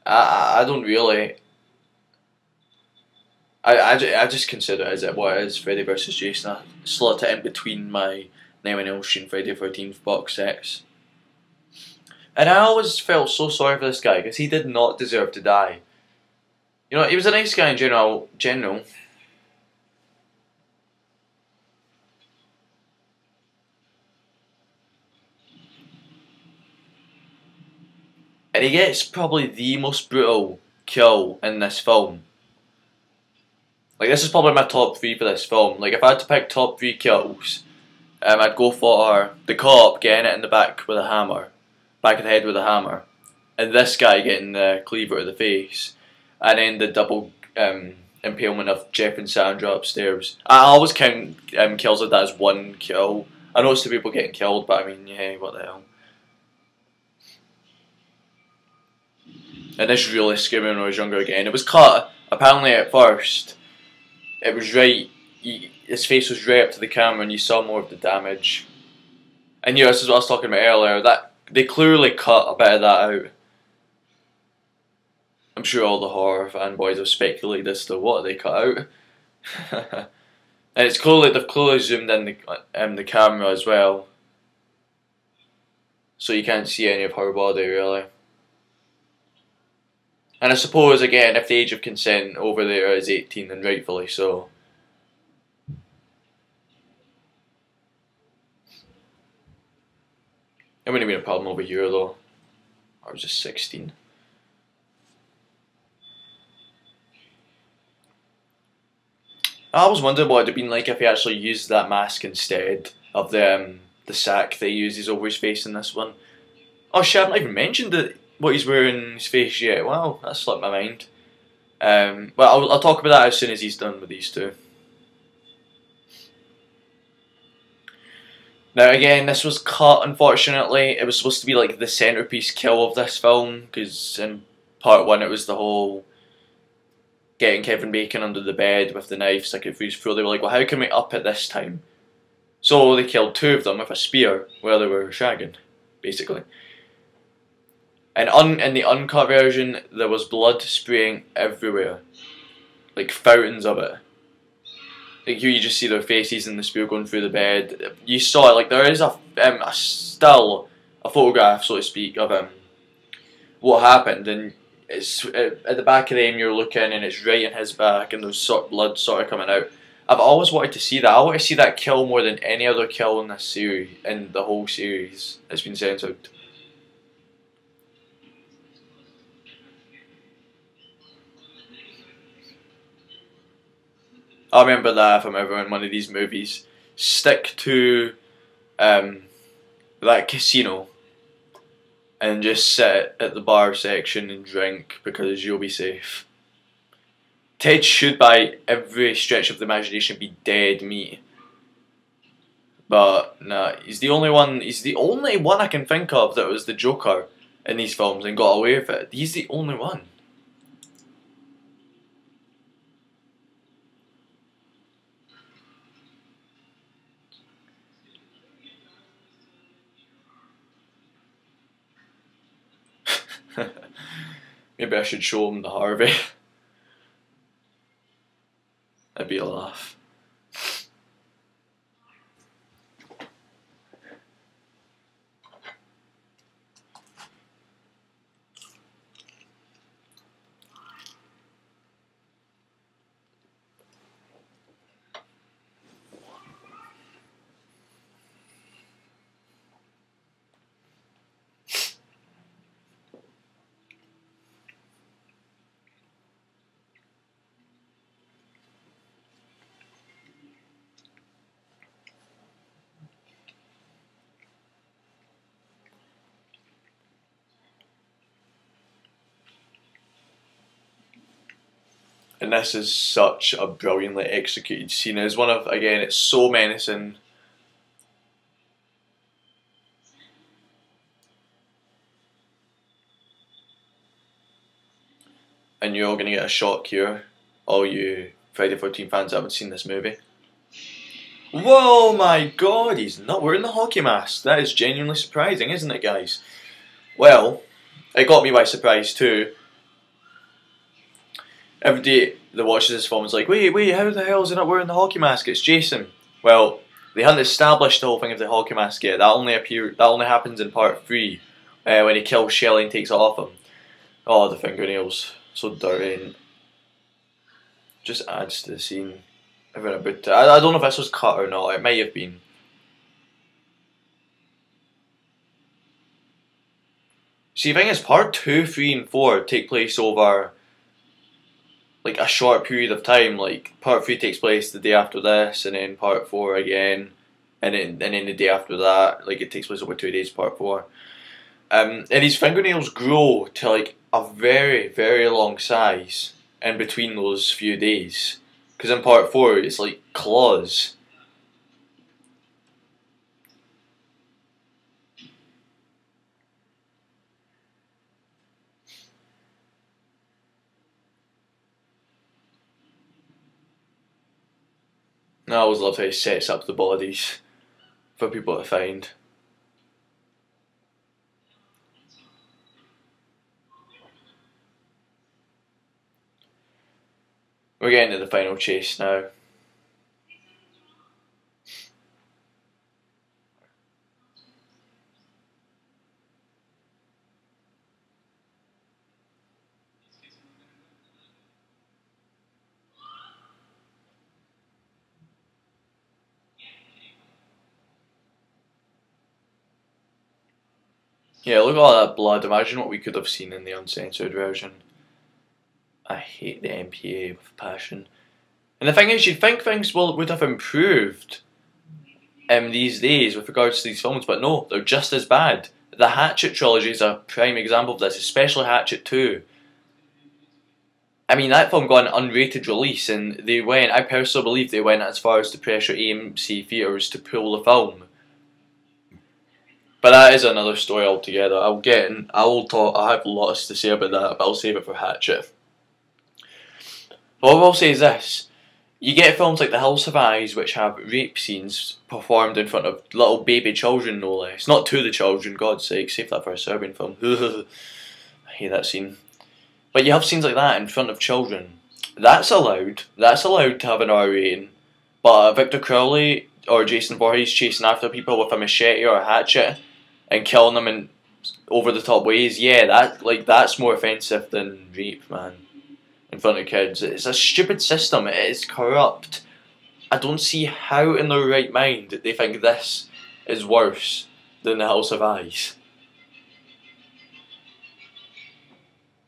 I don't really. I just consider it as what it is, Freddy vs. Jason. I slot it in between my Nightmare on Elm Street and Friday the 13th box sets. And I always felt so sorry for this guy, because he did not deserve to die. You know, he was a nice guy in general. And he gets probably the most brutal kill in this film. Like, this is probably my top 3 for this film. Like, if I had to pick top 3 kills, I'd go for the cop getting it in the back with a hammer. Back of the head with a hammer. And this guy getting the cleaver to the face. And then the double impalement of Jeff and Sandra upstairs. I always count kills like that as one kill. I know it's two people getting killed, but I mean, yeah, what the hell. And this really scared me when I was younger again. It was cut, apparently at first. It was right, his face was right up to the camera and you saw more of the damage. And yeah, this is what I was talking about earlier, that they clearly cut a bit of that out. I'm sure all the horror fanboys have speculated as to what they cut out. And it's clearly, they've clearly zoomed in the camera as well. So you can't see any of her body really. And I suppose, again, if the age of consent over there is 18, then rightfully so. It wouldn't have been a problem over here, though. I was just 16. I always wondered what it would have been like if he actually used that mask instead of the sack that he uses over his face in this one. Oh shit, I've not even mentioned that. What he's wearing in his face yet. Wow, that slipped my mind. But I'll talk about that as soon as he's done with these two. Now again, this was cut unfortunately. It was supposed to be like the centerpiece kill of this film, because in part 1 it was the whole getting Kevin Bacon under the bed with the knife, sticking it through his throat. They were like, well, how can we up it this time? So they killed 2 of them with a spear while they were shagging, basically. And in the uncut version, there was blood spraying everywhere, like fountains of it. Like here, you just see their faces and the spear going through the bed. You saw it. Like there is a still a photograph, so to speak, of what happened, and it's at the back of the aim you're looking, and it's right in his back, and there's blood sort of coming out. I've always wanted to see that. I want to see that kill more than any other kill in this series, in the whole series that's been censored. I remember that if I'm ever in one of these movies, stick to that casino and just sit at the bar section and drink because you'll be safe. Ted should, by every stretch of the imagination, be dead meat. But nah, he's the only one I can think of that was the Joker in these films and got away with it. He's the only one. Maybe I should show him the Harvey. That'd be a laugh. And this is such a brilliantly executed scene. It's one of, again, it's so menacing. And you're all going to get a shock here, all you Friday the 13th fans that haven't seen this movie. Whoa, my god, he's not wearing the hockey mask. That is genuinely surprising, isn't it, guys? Well, it got me by surprise too. Everybody that watches this film is like, wait, how the hell is he not wearing the hockey mask? It's Jason. Well, they hadn't established the whole thing of the hockey mask yet. That only happens in part 3, when he kills Shelley and takes it off him. Oh, the fingernails, so dirty, and just adds to the scene. I don't know if this was cut or not. It might have been. See, the thing is, part 2, 3, and 4 take place over like a short period of time. Like part 3 takes place the day after this, and then part 4 again, and then the day after that. Like it takes place over 2 days. Part 4, and his fingernails grow to like a very, very long size in between those few days. Because in part 4 it's like claws. I always love how he sets up the bodies for people to find. We're getting to the final chase now. Yeah, look at all that blood. Imagine what we could have seen in the uncensored version. I hate the MPA with passion. And the thing is, you'd think things would have improved these days with regards to these films, but no, they're just as bad. The Hatchet trilogy is a prime example of this, especially Hatchet 2. I mean, that film got an unrated release, and I personally believe they went as far as to pressure AMC theatres to pull the film. But that is another story altogether. I have lots to say about that, but I'll save it for Hatchet. But what I will say is this. you get films like The House of Eyes, which have rape scenes performed in front of little baby children, no less. Not to the children, God's sake, save that for a Serbian film. I hate that scene. But you have scenes like that in front of children. That's allowed. That's allowed to have an R rating. But Victor Crowley or Jason Voorhees chasing after people with a machete or a hatchet and killing them in over the top ways, yeah, that's more offensive than rape, man. In front of kids. It's a stupid system. It is corrupt. I don't see how in their right mind they think this is worse than The House of Eyes.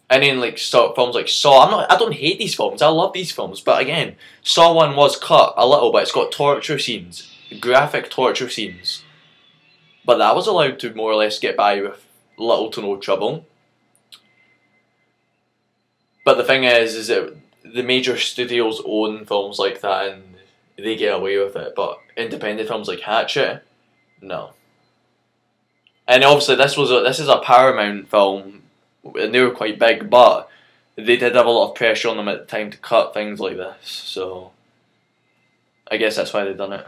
And then like films like Saw, I don't hate these films, I love these films, but again, Saw 1 was cut a little bit, it's got torture scenes, graphic torture scenes. But that was allowed to more or less get by with little to no trouble. But the thing is that the major studios own films like that and they get away with it, but independent films like Hatchet, no. And obviously this is a Paramount film, and they were quite big, but they did have a lot of pressure on them at the time to cut things like this, so I guess that's why they've done it.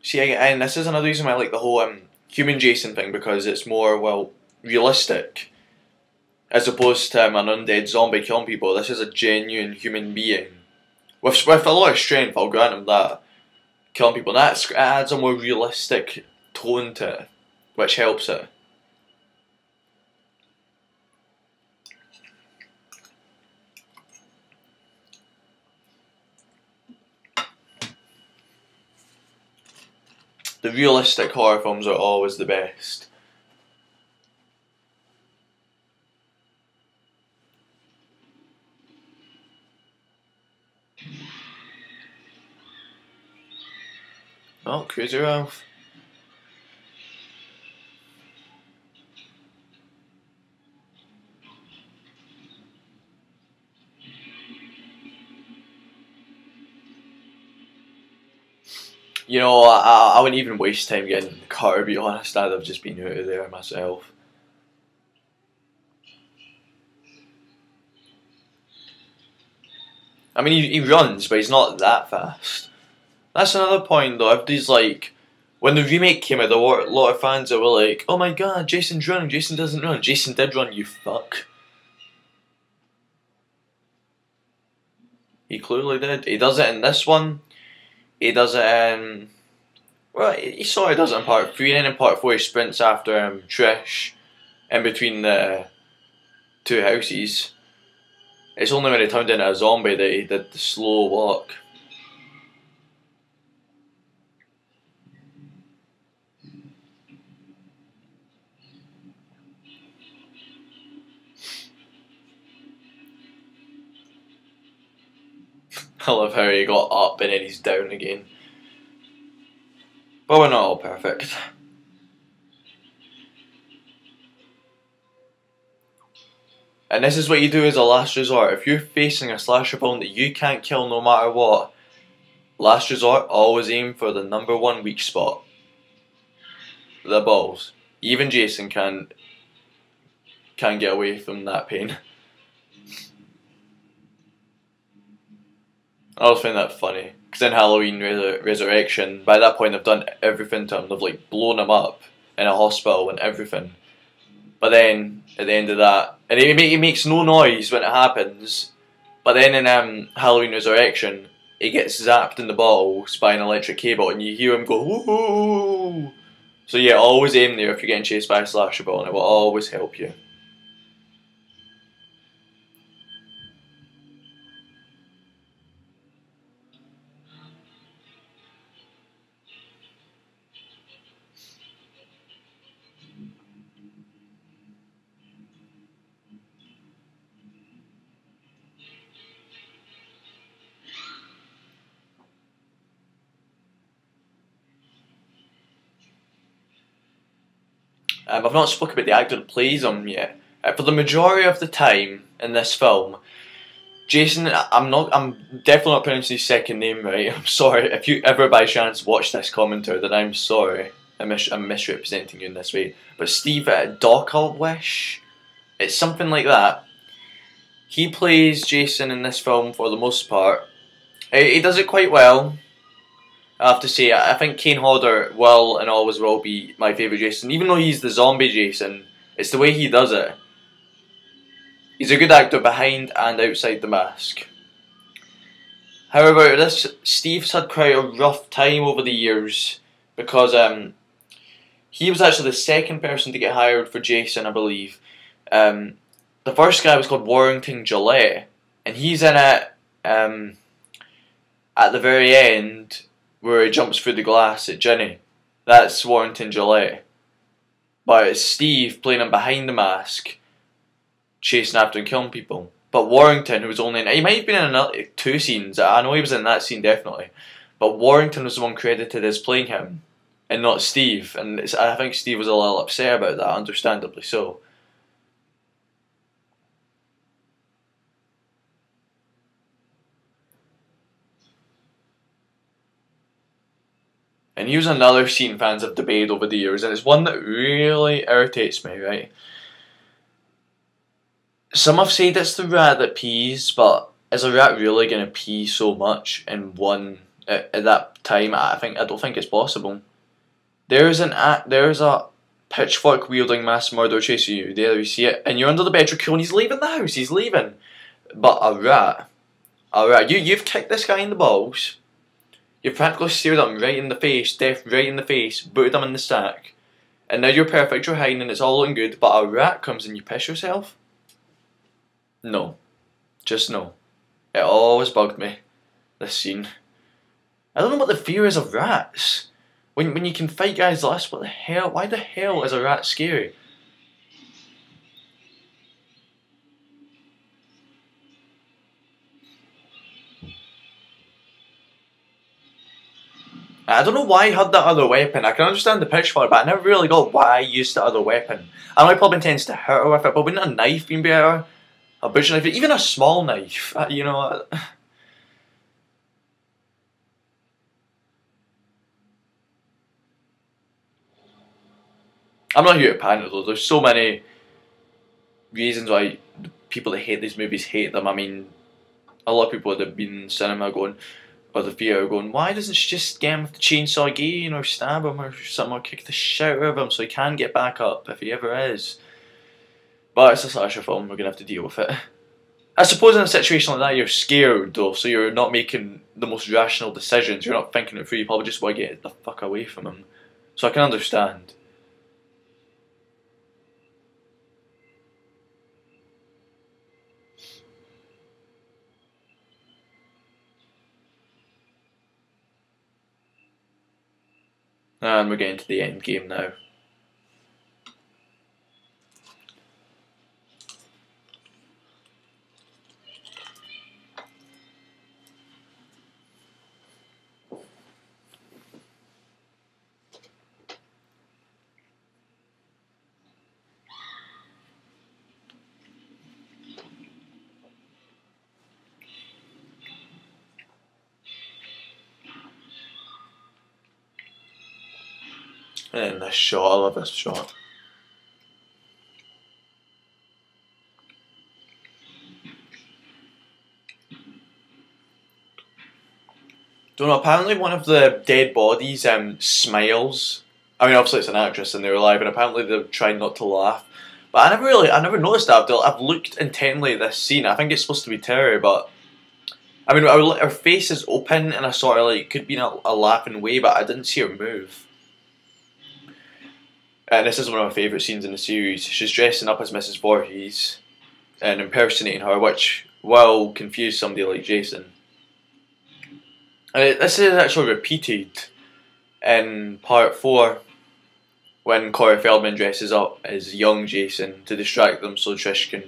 See, and this is another reason why I like the whole human Jason thing, because it's more, well, realistic. As opposed to an undead zombie killing people, this is a genuine human being. With a lot of strength, I'll grant him that. Killing people, and that adds a more realistic tone to it, which helps it. The realistic horror films are always the best. Oh, Crazy Ralph. You know, I wouldn't even waste time getting in the car, to be honest. I'd have just been out of there myself. I mean, he runs, but he's not that fast. That's another point, though. If these, like, when the remake came out, there were a lot of fans that were like, oh my god, Jason's running, Jason doesn't run. Jason did run, you fuck. He clearly did. He does it in this one. He does it in... Well, he sort of does it in part 3, and then in part 4 he sprints after Trish in between the two houses. It's only when he turned into a zombie that he did the slow walk. I love how he got up and then he's down again. But we're not all perfect. And this is what you do as a last resort. If you're facing a slasher film that you can't kill no matter what, last resort, always aim for the #1 weak spot. The balls. Even Jason can't get away from that pain. I always find that funny. Because in Halloween Resurrection, by that point they've done everything to him. They've like blown him up in a hospital and everything. But then, at the end of that, and he makes no noise when it happens, but then in Halloween Resurrection, he gets zapped in the balls by an electric cable and you hear him go, woohoo! So yeah, always aim there if you're getting chased by a slasher ball and it will always help you. I've not spoken about the actor that plays him yet. For the majority of the time in this film, Jason, I'm definitely not pronouncing his second name right. I'm sorry. If you ever by chance watch this commentary, then I'm sorry. I'm misrepresenting you in this way. But Steve Dockelwish, it's something like that. He plays Jason in this film for the most part. He does it quite well. I have to say, I think Kane Hodder will and always will be my favourite Jason. Even though he's the zombie Jason, it's the way he does it. He's a good actor behind and outside the mask. However, Steve's had quite a rough time over the years because he was actually the second person to get hired for Jason, I believe. The first guy was called Warrington Gillette, and he's in it at the very end where he jumps through the glass at Ginny. That's Warrington Gillette. But it's Steve playing him behind the mask, chasing after and killing people. But Warrington, who was only in, he might have been in 2 scenes, I know he was in that scene definitely, but Warrington was the one credited as playing him, and not Steve, and I think Steve was a little upset about that, understandably so. And here's another scene fans have debated over the years, and it's one that really irritates me, right? Some have said it's the rat that pees, but is a rat really going to pee so much in one at that time? I don't think it's possible. There's a pitchfork wielding mass murderer chasing you. There you see it, and you're under the bedroom and he's leaving the house. He's leaving, but a rat. You've kicked this guy in the balls. You've practically stared at him right in the face, right in the face, booted him in the sack, and now you're perfect, you're hiding, and it's all looking good. But a rat comes and you piss yourself. No. Just no. It always bugged me, this scene. I don't know what the fear is of rats. When you can fight guys like this, what the hell? Why the hell is a rat scary? I don't know why he had that other weapon. I can understand the pitchfork, but I never really got why he used the other weapon. I know he probably intends to hurt her with it, but wouldn't a knife be better? A butcher knife, even a small knife, you know. I'm not here to panic though. There's so many reasons why the people that hate these movies hate them. I mean, a lot of people that have been in cinema going, or the theatre going, why doesn't she just get him with the chainsaw again, or stab him, or something, or kick the shit out of him so he can get back up if he ever is? But it's a slasher film, we're gonna have to deal with it. I suppose in a situation like that you're scared though, so you're not making the most rational decisions, you're not thinking it through, you probably just want to get the fuck away from him. So I can understand. And we're getting to the end game now. And this shot, I love this shot. Don't know, apparently one of the dead bodies smiles. I mean, obviously it's an actress and they're alive, and apparently they're trying not to laugh. But I never noticed that. I've looked intently at this scene. I think it's supposed to be Terry, but I mean, her face is open in a sort of like, could be in a laughing way, but I didn't see her move. And this is one of my favourite scenes in the series. She's dressing up as Mrs. Voorhees and impersonating her, which will confuse somebody like Jason. And this is actually repeated in part 4 when Corey Feldman dresses up as young Jason to distract them so Trish can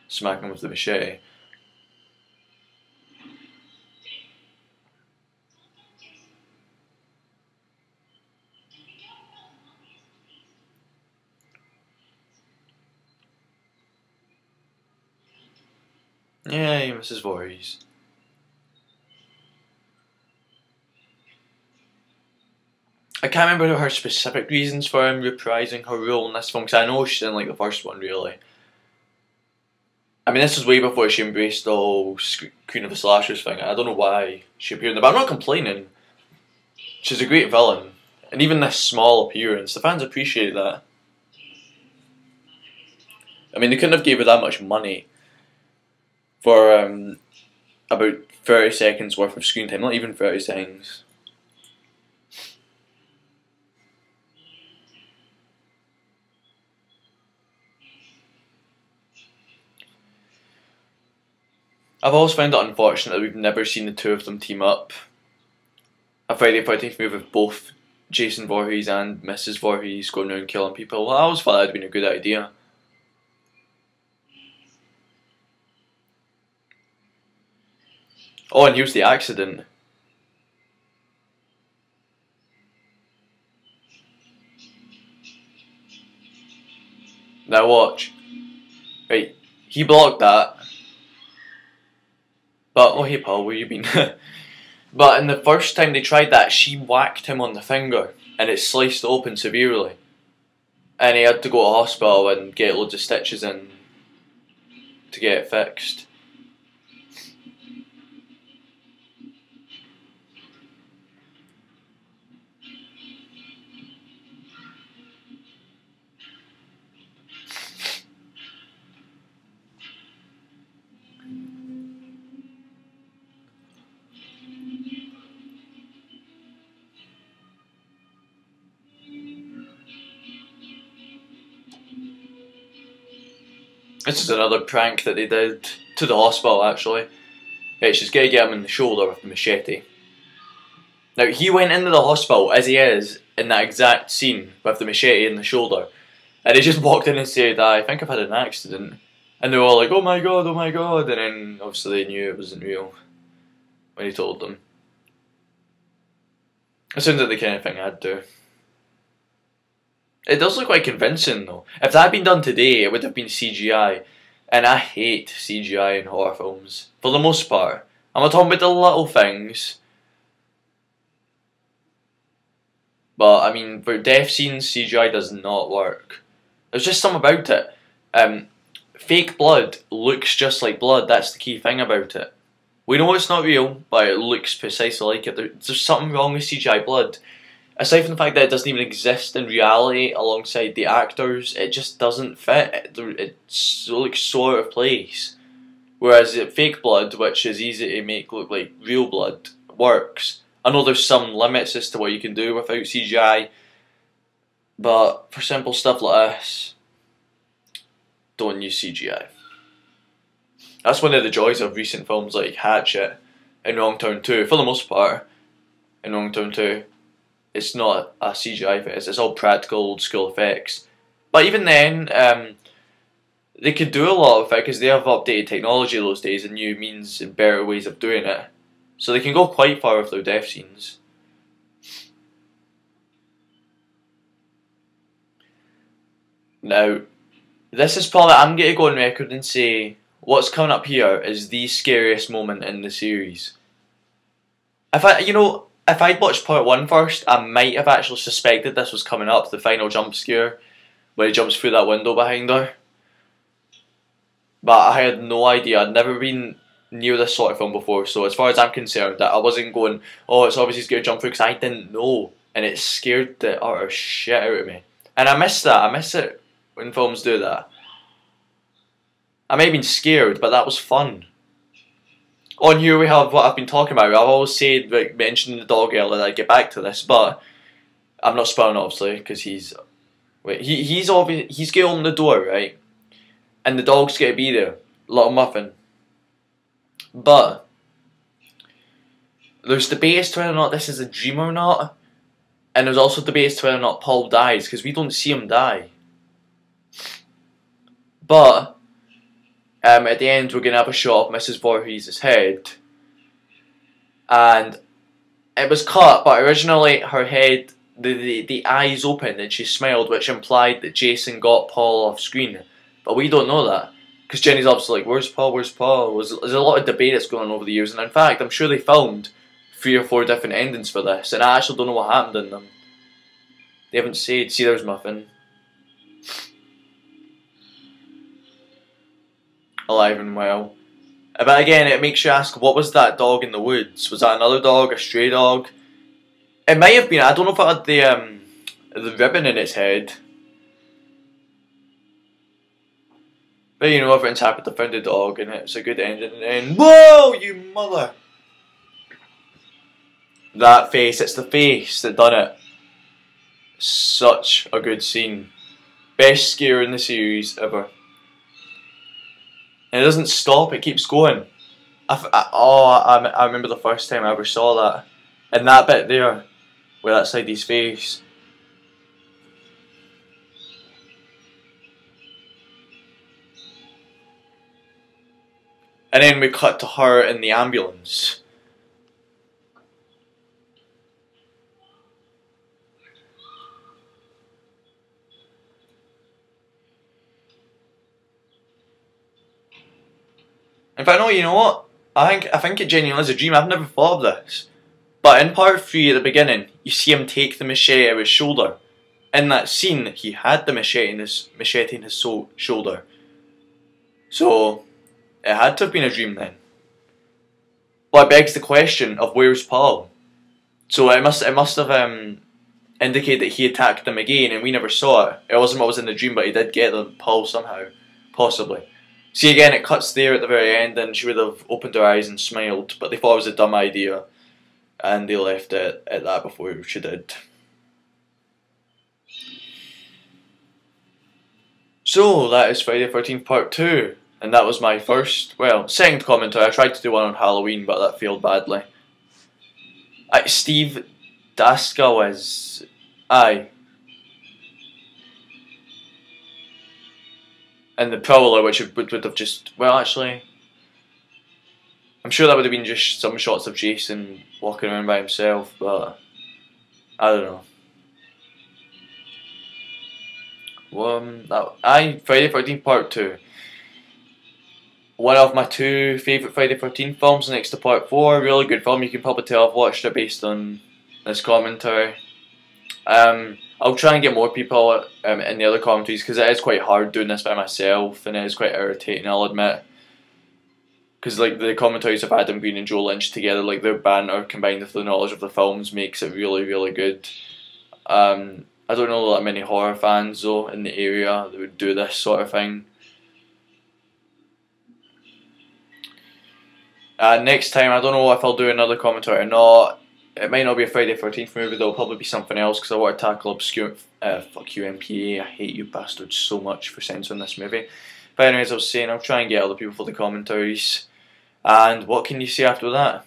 smack him with the machete. Yay, Mrs. Voorhees. I can't remember her specific reasons for him reprising her role in this film, because I know she didn't like the first one, really. I mean, this was way before she embraced the whole Queen of the Slashers thing. I don't know why she appeared in it, but I'm not complaining. She's a great villain. And even this small appearance, the fans appreciate that. I mean, they couldn't have gave her that much money for about 30 seconds worth of screen time, not even 30 seconds. I've always found it unfortunate that we've never seen the two of them team up. A Friday the 13th movie with both Jason Voorhees and Mrs. Voorhees going around killing people. Well, I always thought that would have been a good idea. Oh, and here's the accident. Now watch. Right, he blocked that. But, oh hey Paul, where you been? But in the first time they tried that, she whacked him on the finger and it sliced open severely. And he had to go to hospital and get loads of stitches in to get it fixed. This is another prank that they did to the hospital, actually. Right, she's going to get him in the shoulder with the machete. Now, he went into the hospital as he is in that exact scene with the machete in the shoulder. And he just walked in and said, I think I've had an accident. And they were all like, oh my god, oh my god. And then, obviously, they knew it wasn't real when he told them. It sounds like the kind of thing I'd do. It does look quite convincing though. If that had been done today, it would have been CGI. And I hate CGI in horror films. For the most part. I'm not talking about the little things. But, I mean, for death scenes, CGI does not work. There's just something about it. Fake blood looks just like blood. That's the key thing about it. We know it's not real, but it looks precisely like it. There's something wrong with CGI blood. Aside from the fact that it doesn't even exist in reality alongside the actors, it just doesn't fit. It looks so out of place. Whereas fake blood, which is easy to make look like real blood, works. I know there's some limits as to what you can do without CGI, but for simple stuff like this, don't use CGI. That's one of the joys of recent films like Hatchet and Wrong Turn 2, for the most part, in Wrong Turn 2. It's not a CGI fest, it's all practical old school effects. But even then, they could do a lot of it because they have updated technology those days and new means and better ways of doing it. So they can go quite far with their death scenes. Now, this is probably, I'm going to go on record and say, what's coming up here is the scariest moment in the series. If I'd watched part 1 first, I might have actually suspected this was coming up, the final jump scare, where he jumps through that window behind her. But I had no idea, I'd never been near this sort of film before, so as far as I'm concerned, I wasn't going, oh, it's obviously he's going to jump through, because I didn't know, and it scared the utter shit out of me. And I miss that, I miss it when films do that. I may have been scared, but that was fun. On here we have what I've been talking about. I've always said, like, mentioning the dog earlier, that I'd get back to this, but I'm not spoiling obviously, because he's going to open the door, right? And the dog's going to be there, Little Muffin. But there's debate as to whether or not this is a dream or not, and there's also debate as to whether or not Paul dies, because we don't see him die. But at the end, we're going to have a shot of Mrs. Voorhees' head. And it was cut, but originally her head, the eyes opened and she smiled, which implied that Jason got Paul off screen. But we don't know that. because Jenny's obviously like, where's Paul, where's Paul? There's a lot of debate that's going on over the years, and in fact, I'm sure they filmed 3 or 4 different endings for this, and I actually don't know what happened in them. They haven't said. See, there's Muffin. Alive and well. But again, it makes you ask, what was that dog in the woods? Was that another dog, a stray dog? It might have been. I don't know if it had the ribbon in its head. But you know, everyone's happy to find the dog, and it's a good ending. And then, whoa, you mother! That face, it's the face that done it. Such a good scene. Best scare in the series ever. And it doesn't stop, it keeps going. I remember the first time I ever saw that. And that bit there, where that's Heidi face. And then we cut to her in the ambulance. In fact, no, you know what? I think it genuinely is a dream. I've never thought of this. But in part 3 at the beginning, you see him take the machete out of his shoulder. In that scene, he had the machete in his shoulder. So, it had to have been a dream then. But it begs the question of where's Paul? So it must have indicated that he attacked them again and we never saw it. It wasn't what was in the dream, but he did get them, Paul, somehow. Possibly. See, again, it cuts there at the very end, and she would have opened her eyes and smiled, but they thought it was a dumb idea, and they left it at that before she did. So, that is Friday the 13th Part 2, and that was my second commentary. I tried to do one on Halloween, but that failed badly. Steve Daskal is... Aye. And the Prowler, which would have just... Well, actually... I'm sure that would have been just some shots of Jason walking around by himself, but... I don't know. Friday the 13th Part 2. One of my 2 favourite Friday the 13th films, next to Part 4. Really good film, you can probably tell I've watched it based on this commentary. I'll try and get more people in the other commentaries, because it is quite hard doing this by myself, and it is quite irritating, I'll admit. Because like the commentaries of Adam Green and Joe Lynch together, like their banter combined with the knowledge of the films makes it really, really good. I don't know that many horror fans though in the area that would do this sort of thing. Next time, I don't know if I'll do another commentary or not. It might not be a Friday the 13th movie, there'll probably be something else, because I want to tackle obscure... fuck you, MPA, I hate you bastards so much for censoring this movie. But anyways, I was saying, I'll try and get other people for the commentaries. And what can you say after that?